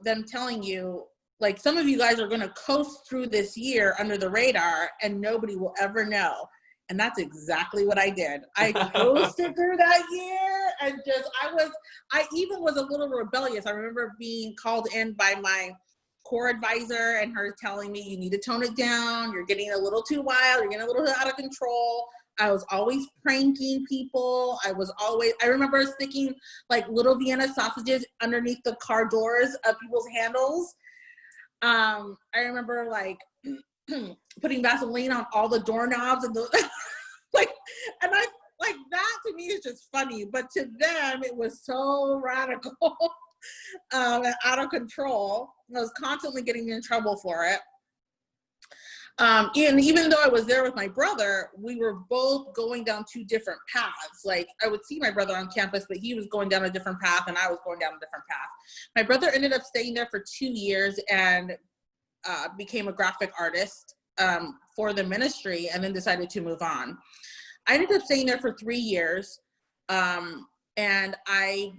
them telling you, like, some of you guys are going to coast through this year under the radar and nobody will ever know. And that's exactly what I did. I coasted through that year, and I even was a little rebellious. I remember being called in by my core advisor and her telling me, you need to tone it down. You're getting a little too wild. You're getting a little out of control. I was always pranking people. I remember sticking like little Vienna sausages underneath the car doors of people's handles. I remember like putting Vaseline on all the doorknobs and that to me is just funny, but to them it was so radical and out of control. I was constantly getting in trouble for it. And even though I was there with my brother, we were both going down two different paths. Like, I would see my brother on campus, but he was going down a different path and I was going down a different path. My brother ended up staying there for 2 years and became a graphic artist for the ministry, and then decided to move on. I ended up staying there for 3 years, and I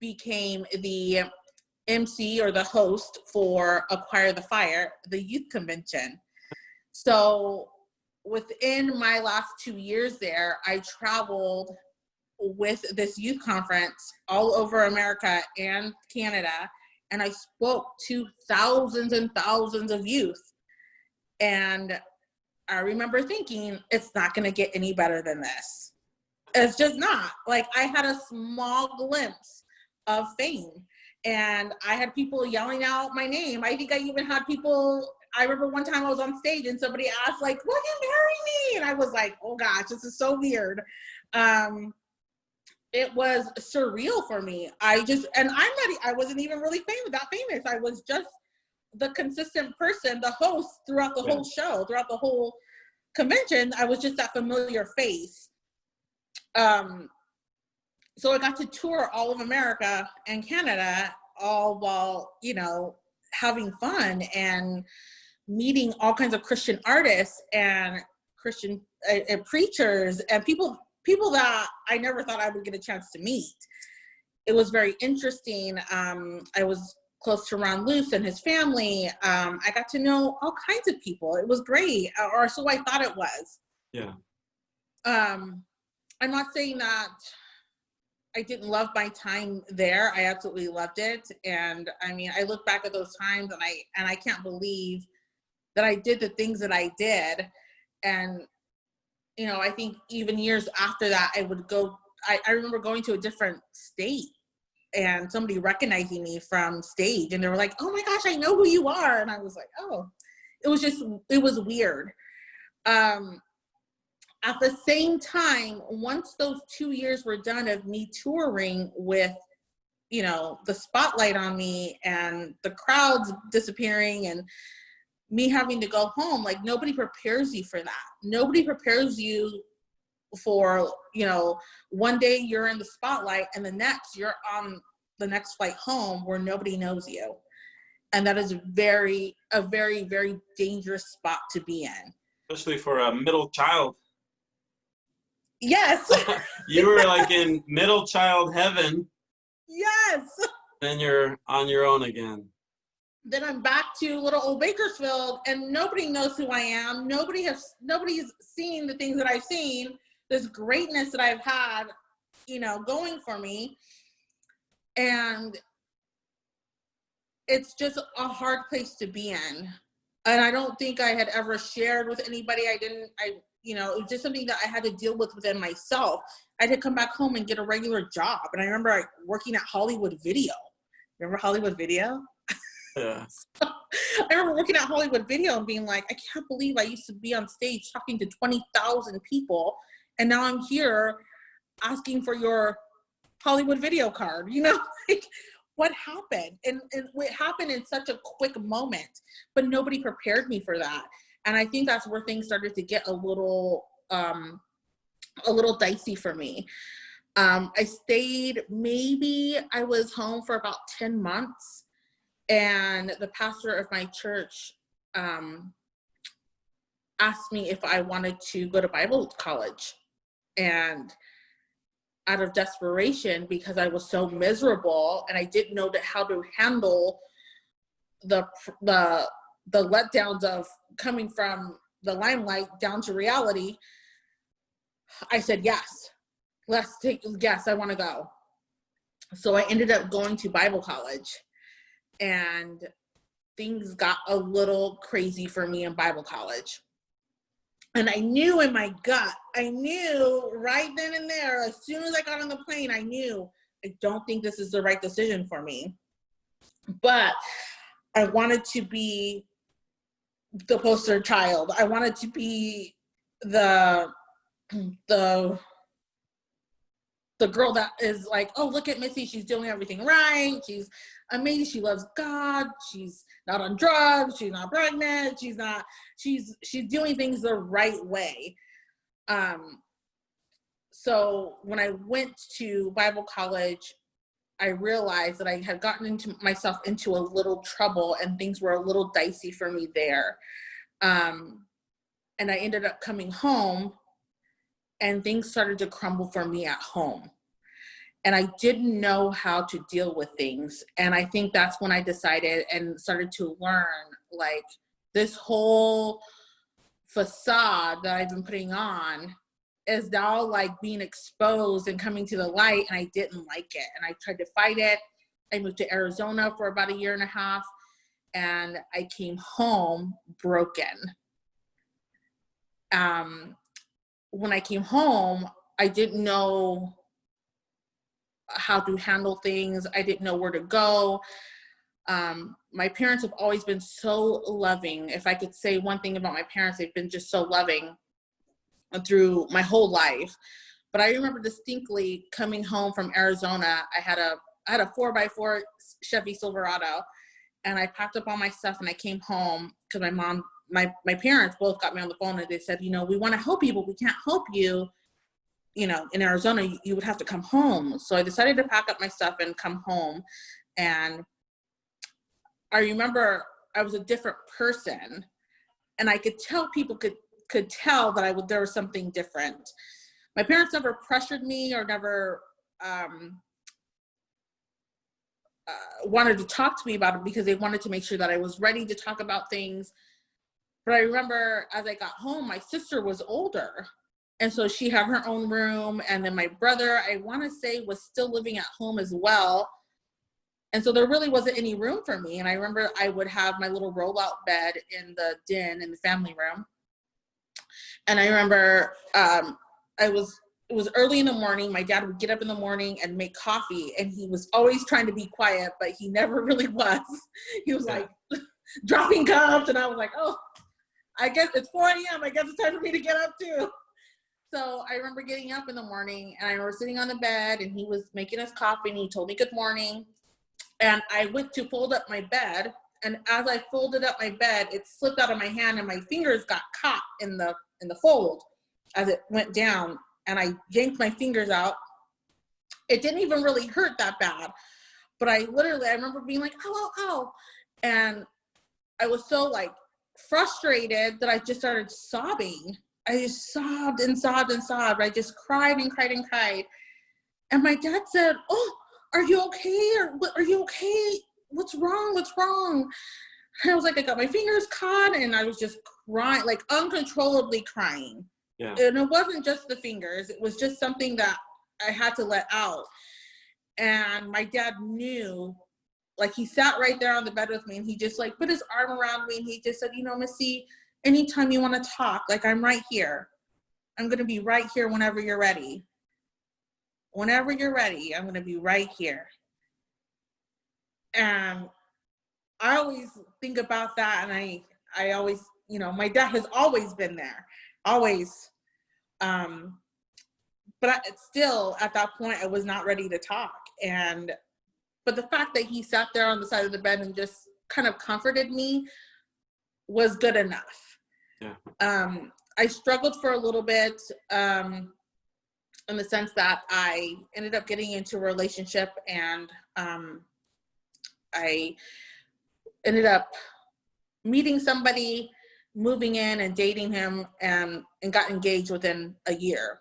became the MC or the host for Acquire the Fire, the youth convention. So within my last 2 years there, I traveled with this youth conference all over America and Canada, and I spoke to thousands and thousands of youth. And I remember thinking, it's not going to get any better than this. It's just not. Like, I had a small glimpse of fame, and I had people yelling out my name. I think I even had people, I remember one time I was on stage and somebody asked, like, will you marry me? And I was like, oh gosh, this is so weird. It was surreal for me. I wasn't even really famous. I was just the consistent person, the host throughout the whole show, throughout the whole convention. I was just that familiar face. So I got to tour all of America and Canada, all while, having fun and meeting all kinds of Christian artists and Christian preachers and people that I never thought I would get a chance to meet. It was very interesting. I was close to Ron Luce and his family. I got to know all kinds of people. It was great, or so I thought it was. Yeah. I'm not saying that I didn't love my time there. I absolutely loved it. And I mean, I look back at those times and I can't believe that I did the things that I did. And, I think even years after that, I would go, I remember going to a different state and somebody recognizing me from stage, and they were like, oh my gosh, I know who you are. And I was like, oh, it was weird. At the same time, once those 2 years were done of me touring with, you know, the spotlight on me and the crowds disappearing and me having to go home, like, nobody prepares you for that. Nobody prepares you for, you know, one day you're in the spotlight and the next you're on the next flight home where nobody knows you. And that is a very, very dangerous spot to be in. Especially for a middle child. Yes. You were like in middle child heaven. Yes. Then you're on your own again. Then I'm back to little old Bakersfield, and nobody knows who I am. Nobody's seen the things that I've seen, this greatness that I've had, you know, going for me. And it's just a hard place to be in. And I don't think I had ever shared with anybody. You know, it was just something that I had to deal with within myself. I had to come back home and get a regular job. And I remember working at Hollywood Video. Remember Hollywood Video? Yeah. I remember working at Hollywood Video and being like, I can't believe I used to be on stage talking to 20,000 people. And now I'm here asking for your Hollywood Video card. You know, like, what happened? And it happened in such a quick moment, but nobody prepared me for that. And I think that's where things started to get a little dicey for me. I stayed, maybe I was home for about 10 months, and the pastor of my church asked me if I wanted to go to Bible college. And out of desperation, because I was so miserable and I didn't know how to handle the letdowns of coming from the limelight down to reality, I said, yes, I want to go. So I ended up going to Bible college, and things got a little crazy for me in Bible college. And I knew in my gut, I knew right then and there, as soon as I got on the plane, I knew, I don't think this is the right decision for me. But I wanted to be the poster child. I wanted to be the girl that is like, oh, look at Missy, she's doing everything right, she's amazing, she loves God, she's not on drugs, she's not pregnant, she's doing things the right way. So when I went to Bible college, I realized that I had gotten myself into a little trouble, and things were a little dicey for me there. And I ended up coming home, and things started to crumble for me at home. And I didn't know how to deal with things. And I think that's when I decided and started to learn, like, this whole facade that I've been putting on is now like being exposed and coming to the light, and I didn't like it. And I tried to fight it. I moved to Arizona for about 1.5 years, and I came home broken. When I came home, I didn't know how to handle things. I didn't know where to go. My parents have always been so loving. If I could say one thing about my parents, they've been just so loving through my whole life. But I remember distinctly coming home from Arizona. I had a 4x4 Chevy Silverado, and I packed up all my stuff and I came home because my parents both got me on the phone, and they said, you know, we want to help you, but we can't help you. You know, in Arizona, you would have to come home. So I decided to pack up my stuff and come home. And I remember I was a different person, and I could tell people could tell that there was something different. My parents never pressured me or never wanted to talk to me about it, because they wanted to make sure that I was ready to talk about things. But I remember as I got home, my sister was older, and so she had her own room, and then my brother, I want to say, was still living at home as well. And so there really wasn't any room for me. And I remember I would have my little roll-out bed in the den in the family room. And I remember I was it was early in the morning. My dad would get up in the morning and make coffee, and he was always trying to be quiet, but he never really was. He was like dropping cups, and I was like, oh, I guess it's 4 a.m. I guess it's time for me to get up too. So I remember getting up in the morning, and I remember sitting on the bed, and he was making us coffee, and he told me good morning. And I went to fold up my bed, and as I folded up my bed, it slipped out of my hand, and my fingers got caught in the fold as it went down, and I yanked my fingers out. It didn't even really hurt that bad, but I remember being like, ow, ow, ow. And I was so like frustrated that I just started sobbing. I just sobbed and sobbed and sobbed. I just cried and cried and cried. And my dad said, oh, are you okay? Are you okay? What's wrong? What's wrong? And I was like, I got my fingers caught, and I was just crying, like uncontrollably crying. Yeah. And it wasn't just the fingers. It was just something that I had to let out. And my dad knew, like he sat right there on the bed with me, and he just like put his arm around me, and he just said, you know, Missy, anytime you want to talk, like I'm right here. I'm going to be right here whenever you're ready. Whenever you're ready, I'm going to be right here. And I always think about that, and I always, you know, my dad has always been there, always. But still, at that point, I was not ready to talk. But the fact that he sat there on the side of the bed and just kind of comforted me was good enough. Yeah. I struggled for a little bit in the sense that I ended up getting into a relationship, and I ended up meeting somebody, moving in and dating him, and got engaged within a year.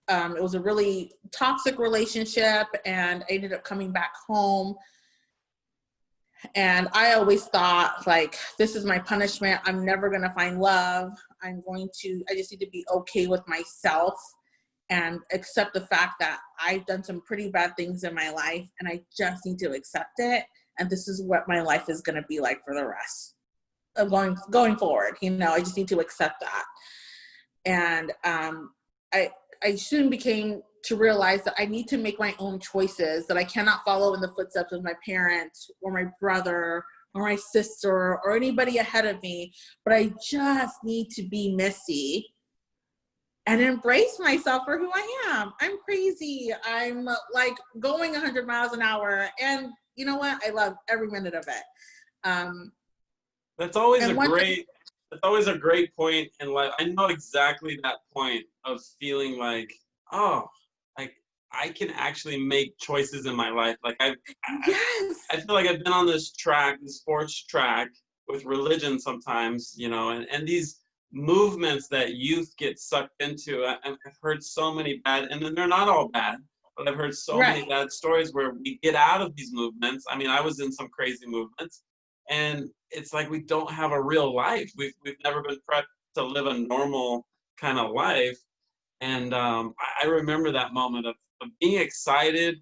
It was a really toxic relationship, and I ended up coming back home. And I always thought, like, this is my punishment. I'm never going to find love. I just need to be okay with myself and accept the fact that I've done some pretty bad things in my life, and I just need to accept it. And this is what my life is going to be like for the rest of going forward. You know, I just need to accept that. And I soon became to realize that I need to make my own choices, that I cannot follow in the footsteps of my parents or my brother or my sister or anybody ahead of me, but I just need to be Missy and embrace myself for who I am. I'm crazy. I'm like going 100 miles an hour. And you know what? I love every minute of it. That's always a great point in life. I know exactly that point of feeling like, oh, like I can actually make choices in my life. Like I feel like I've been on this sports track with religion sometimes, you know, and these movements that youth get sucked into. I've heard so many bad, and they're not all bad, but I've heard so many bad stories where we get out of these movements. I mean, I was in some crazy movements, and it's like we don't have a real life. We've never been prepped to live a normal kind of life. And I remember that moment of being excited,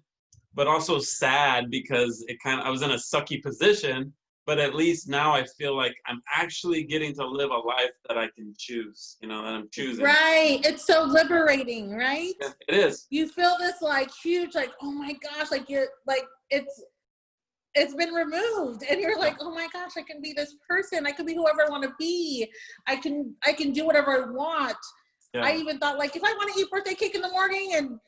but also sad because I was in a sucky position. But at least now I feel like I'm actually getting to live a life that I can choose, you know, that I'm choosing. Right. It's so liberating, right? Yeah, it is. You feel this like huge, like, oh my gosh, like you're like, it's been removed, and you're like, oh my gosh, I can be this person. I can be whoever I want to be. I can do whatever I want. Yeah. I even thought, like, if I want to eat birthday cake in the morning and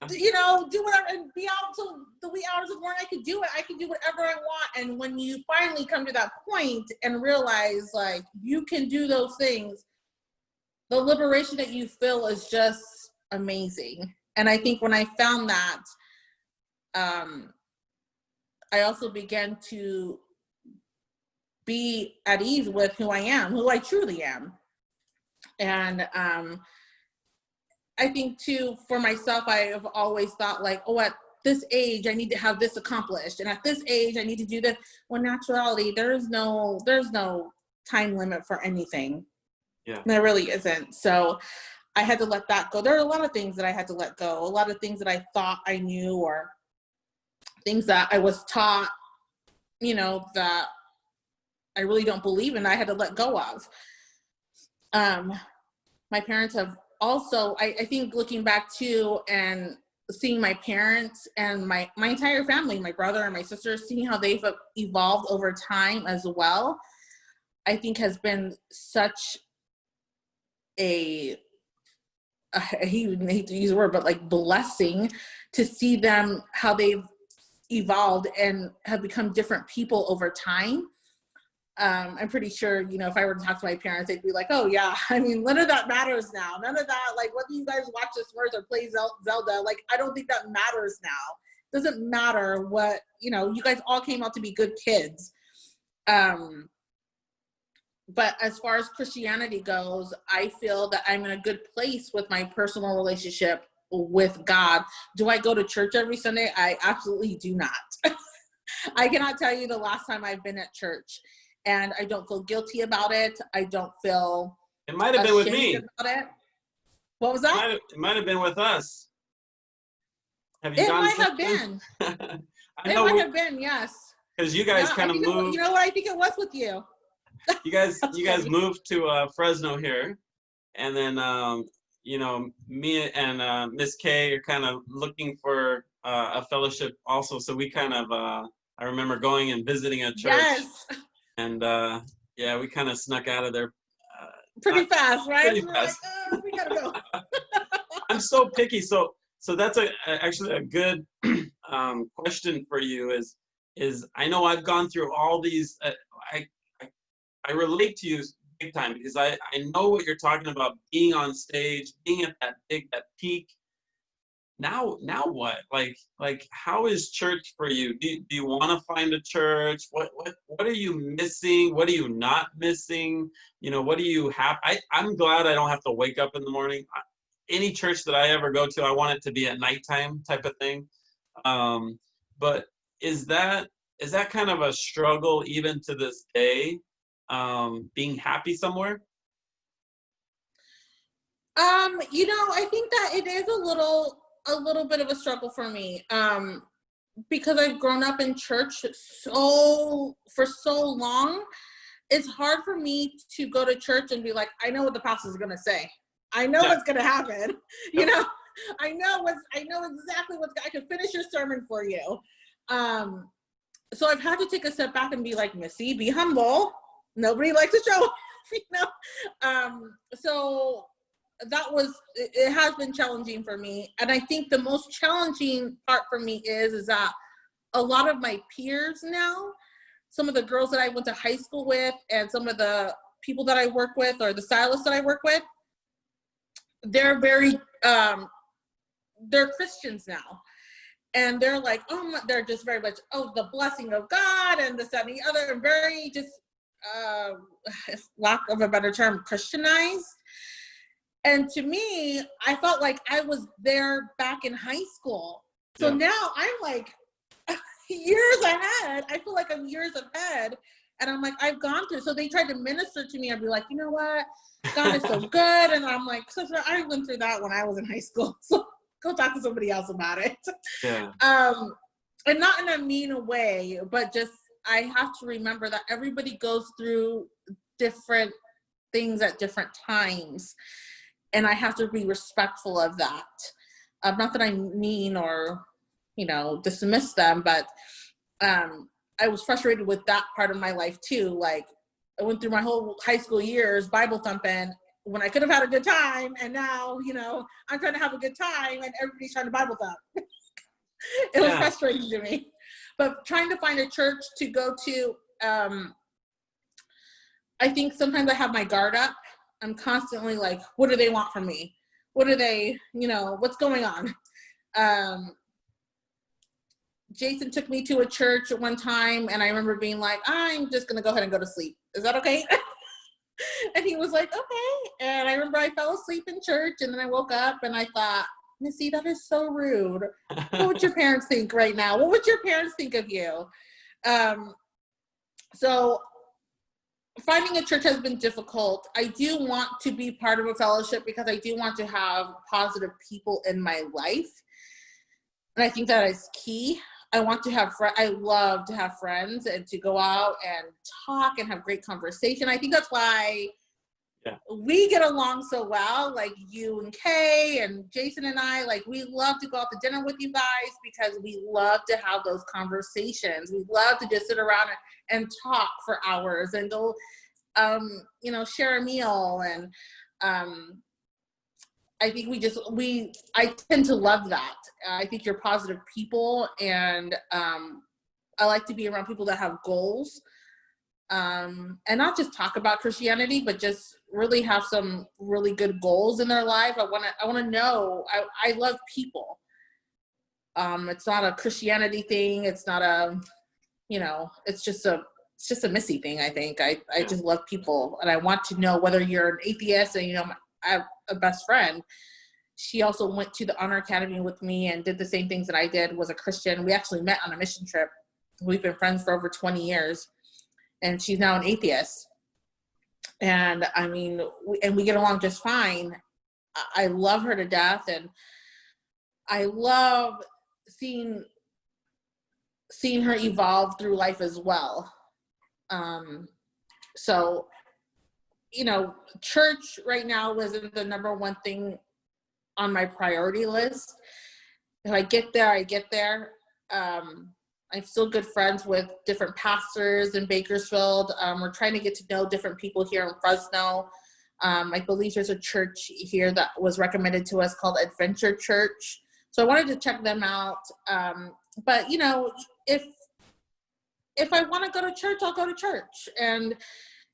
you know, do whatever and be out till the wee hours of the morning, I could do it. I can do whatever I want. And when you finally come to that point and realize, like, you can do those things, the liberation that you feel is just amazing. And I think when I found that, I also began to be at ease with who I am, who I truly am. And I think too, for myself, I have always thought like, oh, at this age, I need to have this accomplished. And at this age, I need to do this. When in actuality, there's no time limit for anything. Yeah. There really isn't. So I had to let that go. There are a lot of things that I had to let go. A lot of things that I thought I knew, or things that I was taught, you know, that I really don't believe in, I had to let go of. My parents have also I think looking back too and seeing my parents and my entire family, my brother and my sister, seeing how they've evolved over time as well, I think has been such I hate to use the word, but like blessing to see them, how they've evolved and have become different people over time. I'm pretty sure, you know, if I were to talk to my parents, they'd be like, oh yeah, I mean, none of that matters now. None of that, like, whether you guys watch the Smurfs or play Zelda, like, I don't think that matters now. It doesn't matter what, you know, you guys all came out to be good kids. But as far as Christianity goes, I feel that I'm in a good place with my personal relationship with God. Do I go to church every Sunday? I absolutely do not. I cannot tell you the last time I've been at church. And I don't feel guilty about it. I don't feel It might have been with me. About it. What was that? It might have been with us. Have you it gone? Might have been. I know it might have been, yes. Because you guys kind of moved. You know what? I think it was with you. You guys moved to Fresno here, and then you know, me and Miss Kay are kind of looking for a fellowship also. So we kind of I remember going and visiting a church. Yes. And yeah, we kind of snuck out of there. Pretty fast, right? Pretty fast. Like, we gotta go. I'm so picky. So that's actually a good question for you. Is I know I've gone through all these. I relate to you big time because I know what you're talking about. Being on stage, being at that peak. Now what? Like how is church for you? Do you want to find a church? What are you missing? What are you not missing? You know, what do you have? I'm glad I don't have to wake up in the morning. Any church that I ever go to, I want it to be at nighttime type of thing. But is that kind of a struggle even to this day? Being happy somewhere? You know, I think that it is a little bit of a struggle for me, because I've grown up in church for so long. It's hard for me to go to church and be like, I know what the pastor's gonna say. I know what's gonna happen. You know, I know exactly I can finish your sermon for you. So I've had to take a step back and be like, Missy, be humble. Nobody likes to show off, you know. So it has been challenging for me. And I think the most challenging part for me is that a lot of my peers now, some of the girls that I went to high school with and some of the people that I work with or the stylists that I work with, they're very, they're Christians now. And they're like, they're just very much, the blessing of God and this, that, and the other, and very just, lack of a better term, Christianized. And to me, I felt like I was there back in high school. So now I'm like years ahead. I feel like I'm years ahead. And I'm like, I've gone through. So they tried to minister to me. I'd be like, you know what? God is so good. And I'm like, sister, I went through that when I was in high school. So go talk to somebody else about it. Yeah. And not in a mean way, but just I have to remember that everybody goes through different things at different times. And I have to be respectful of that. Not that I mean or, you know, dismiss them, but I was frustrated with that part of my life too. Like I went through my whole high school years Bible thumping when I could have had a good time. And now, you know, I'm trying to have a good time and everybody's trying to Bible thump. It was frustrating to me. But trying to find a church to go to, I think sometimes I have my guard up. I'm constantly like, what do they want from me? What are they, you know, what's going on? Jason took me to a church at one time and I remember being like, I'm just going to go ahead and go to sleep. Is that okay? And he was like, okay. And I remember I fell asleep in church and then I woke up and I thought, Missy, that is so rude. What would your parents think right now? What would your parents think of you? So finding a church has been difficult. I do want to be part of a fellowship because I do want to have positive people in my life. And I think that is key. I want to have I love to have friends and to go out and talk and have great conversation. I think that's why we get along so well, like you and Kay and Jason and I, like we love to go out to dinner with you guys because we love to have those conversations. We love to just sit around and talk for hours and go, you know, share a meal. And I think I tend to love that. I think you're positive people, and I like to be around people that have goals. And not just talk about Christianity, but just really have some really good goals in their life. I want to know, I love people. It's not a Christianity thing. It's not a, you know, it's just a Missy thing. I think I just love people, and I want to know whether you're an atheist. And, you know, I have a best friend. She also went to the Honor Academy with me and did the same things that I did, was a Christian. We actually met on a mission trip. We've been friends for over 20 years. And she's now an atheist. And I mean, we get along just fine. I love her to death. And I love seeing her evolve through life as well. So, you know, church right now isn't the number one thing on my priority list. If I get there, I get there. I'm still good friends with different pastors in Bakersfield. We're trying to get to know different people here in Fresno. I believe there's a church here that was recommended to us called Adventure Church. So I wanted to check them out. But, you know, if I want to go to church, I'll go to church. And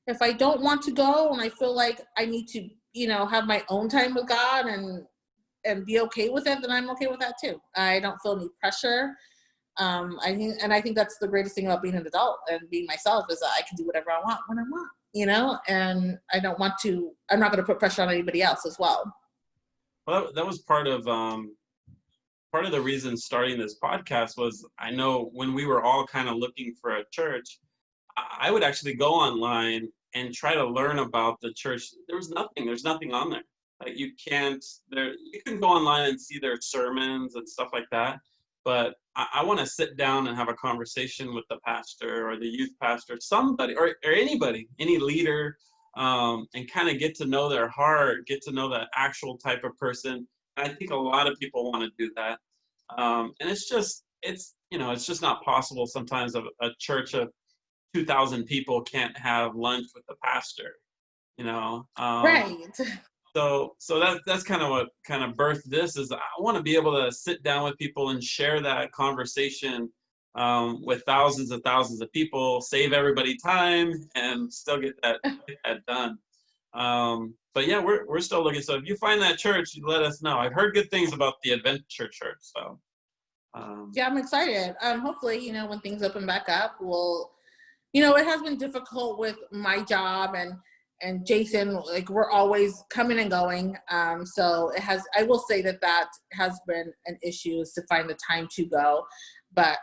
if I don't want to go and I feel like I need to, you know, have my own time with God and be okay with it, then I'm okay with that too. I don't feel any pressure. I think that's the greatest thing about being an adult and being myself, is that I can do whatever I want when I want, you know, and I'm not going to put pressure on anybody else as well. Well, that was part of the reason starting this podcast was, I know when we were all kind of looking for a church, I would actually go online and try to learn about the church. There's nothing on there. Like you can go online and see their sermons and stuff like that. But I want to sit down and have a conversation with the pastor or the youth pastor, somebody, or anybody, any leader, and kind of get to know their heart, get to know that actual type of person. And I think a lot of people want to do that. And it's just not possible sometimes. A church of 2,000 people can't have lunch with the pastor, you know? Right. So that's kind of what kind of birthed this, is I want to be able to sit down with people and share that conversation with thousands and thousands of people, save everybody time, and still get that done. But yeah, we're still looking. So if you find that church, you let us know. I've heard good things about the Adventure Church. So yeah, I'm excited. Hopefully, you know, when things open back up, you know, it has been difficult with my job and Jason, like we're always coming and going. So I will say that has been an issue, is to find the time to go. But,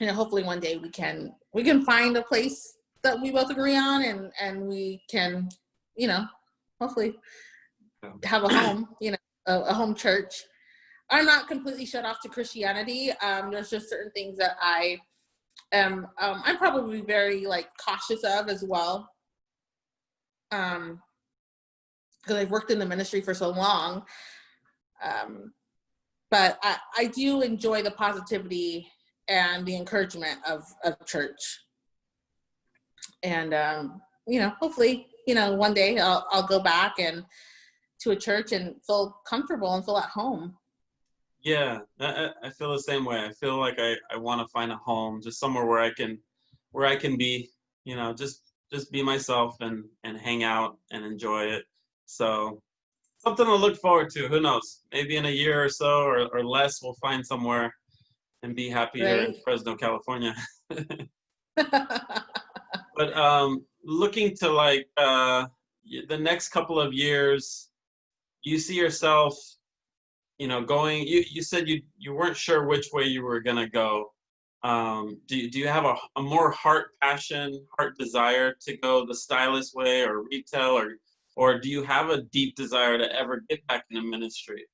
you know, hopefully one day we can find a place that we both agree on, and we can, you know, hopefully have a home, you know, a home church. I'm not completely shut off to Christianity. There's just certain things that I'm probably very like cautious of as well. Because I've worked in the ministry for so long. But I do enjoy the positivity and the encouragement of church. And, you know, hopefully, you know, one day I'll go back to a church and feel comfortable and feel at home. Yeah, I feel the same way. I feel like I want to find a home, just somewhere where I can be, you know, just be myself and hang out and enjoy it. So something to look forward to. Who knows? Maybe in a year or so or less, we'll find somewhere and be happy here in Fresno, California. But looking to like the next couple of years, you see yourself, you know, going. You said you weren't sure which way you were gonna go. Do you have a more heart desire to go the stylist way or retail, or do you have a deep desire to ever get back into ministry?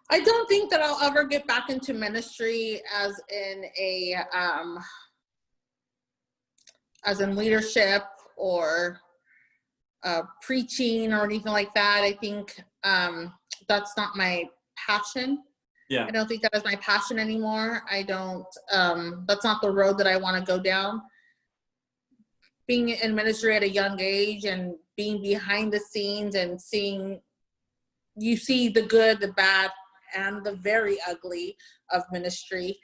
I don't think that I'll ever get back into ministry as in leadership or preaching or anything like that. I think that's not my passion. Yeah. I don't think that is my passion anymore. I don't, that's not the road that I want to go down. Being in ministry at a young age and being behind the scenes and you see the good, the bad, and the very ugly of ministry.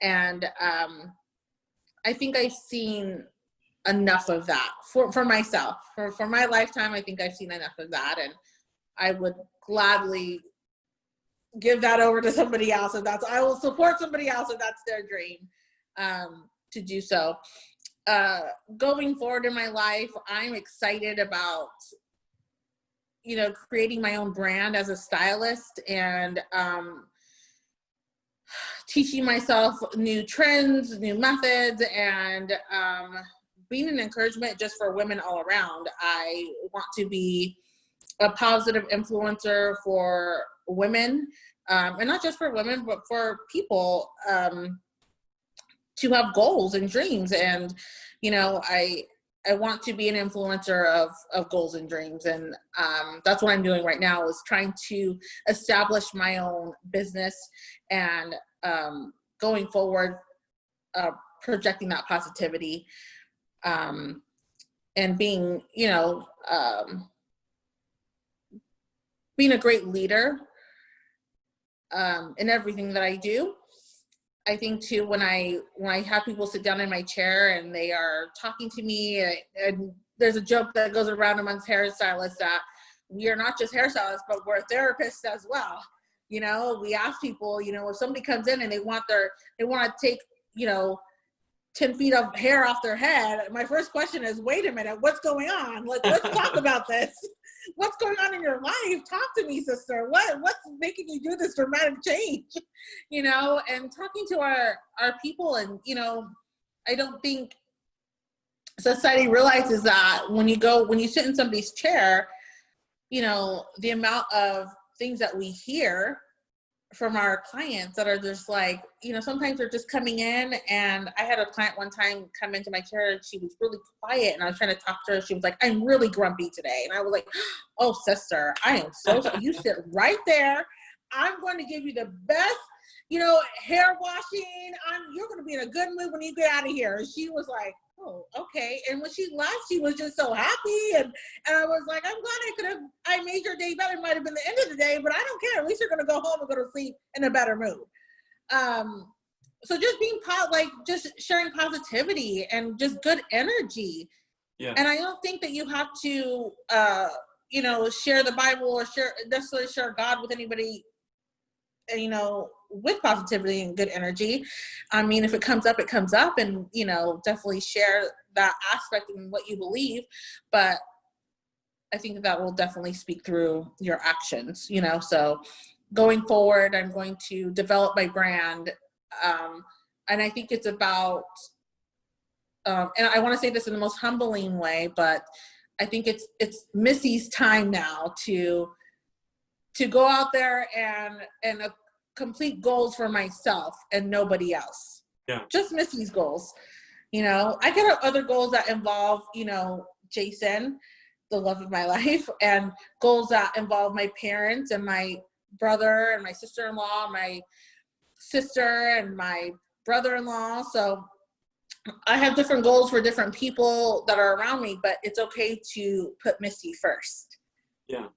And I think I've seen enough of that for myself. For my lifetime, I think I've seen enough of that. And I would gladly give that over to somebody else. I will support somebody else if that's their dream to do so. Going forward in my life, I'm excited about, creating my own brand as a stylist and teaching myself new trends, new methods, and being an encouragement just for women all around. I want to be a positive influencer for women, and not just for women, but for people to have goals and dreams. And, I want to be an influencer of goals and dreams. And that's what I'm doing right now, is trying to establish my own business and going forward, projecting that positivity and being, being a great leader in everything that I do. I think too, when I have people sit down in my chair and they are talking to me, and there's a joke that goes around amongst hairstylists that we are not just hairstylists, but we're therapists as well. We ask people, if somebody comes in and they want to take, 10 feet of hair off their head, my first question is, wait a minute, what's going on? Like, let's talk about this. What's going on in your life? Talk to me, sister. What's making you do this dramatic change? And talking to our people, and, I don't think society realizes that when you sit in somebody's chair, the amount of things that we hear from our clients that are just like, sometimes they're just coming in. And I had a client one time come into my chair and she was really quiet, and I was trying to talk to her. She was like, I'm really grumpy today. And I was like, oh, sister, I am so sorry. You sit right there. I'm going to give you the best, hair washing. You're going to be in a good mood when you get out of here. And she was like, oh, okay. And when she left, she was just so happy. And I was like, I'm glad I made your day better. It might have been the end of the day, but I don't care. At least you're going to go home and go to sleep in a better mood. So just being just sharing positivity and just good energy. Yeah. And I don't think that you have to, share the Bible or necessarily share God with anybody, with positivity and good energy. I mean, if it comes up, it comes up, and, definitely share that aspect in what you believe. But I think that will definitely speak through your actions, so going forward, I'm going to develop my brand. And I think it's about, and I want to say this in the most humbling way, but I think it's Missy's time now to go out there and complete goals for myself and nobody else. Yeah. Just Missy's goals. I got other goals that involve, Jason, the love of my life, and goals that involve my parents and my brother and my sister-in-law, my sister and my brother-in-law. So I have different goals for different people that are around me, but it's okay to put Missy first. Yeah.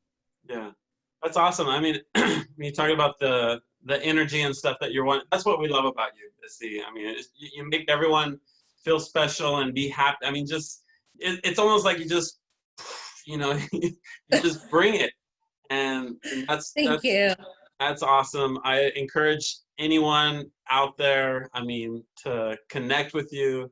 That's awesome. I mean, when you talk about the energy and stuff that you're wanting, that's what we love about you, Missy. I mean, you make everyone feel special and be happy. I mean, it's almost like you just, you just bring it. And that's Thank you. That's awesome. I encourage anyone out there, to connect with you,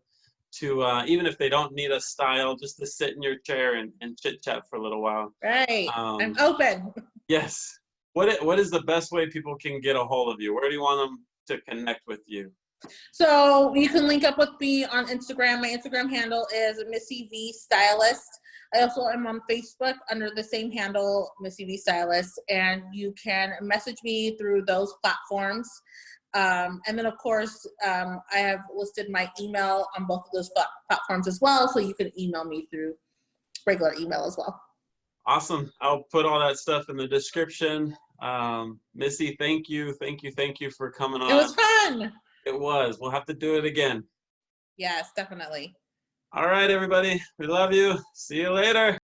to even if they don't need a style, just to sit in your chair and chit chat for a little while. Right. I'm open. Yes. What is the best way people can get a hold of you? Where do you want them to connect with you? So you can link up with me on Instagram. My Instagram handle is Missy V Stylist. I also am on Facebook under the same handle, Missy V Stylist, and you can message me through those platforms. And then, of course, I have listed my email on both of those platforms as well, so you can email me through regular email as well. Awesome. I'll put all that stuff in the description. Missy, thank you for coming on. It was fun. It was. We'll have to do it again. Yes, definitely. All right, everybody. We love you. See you later.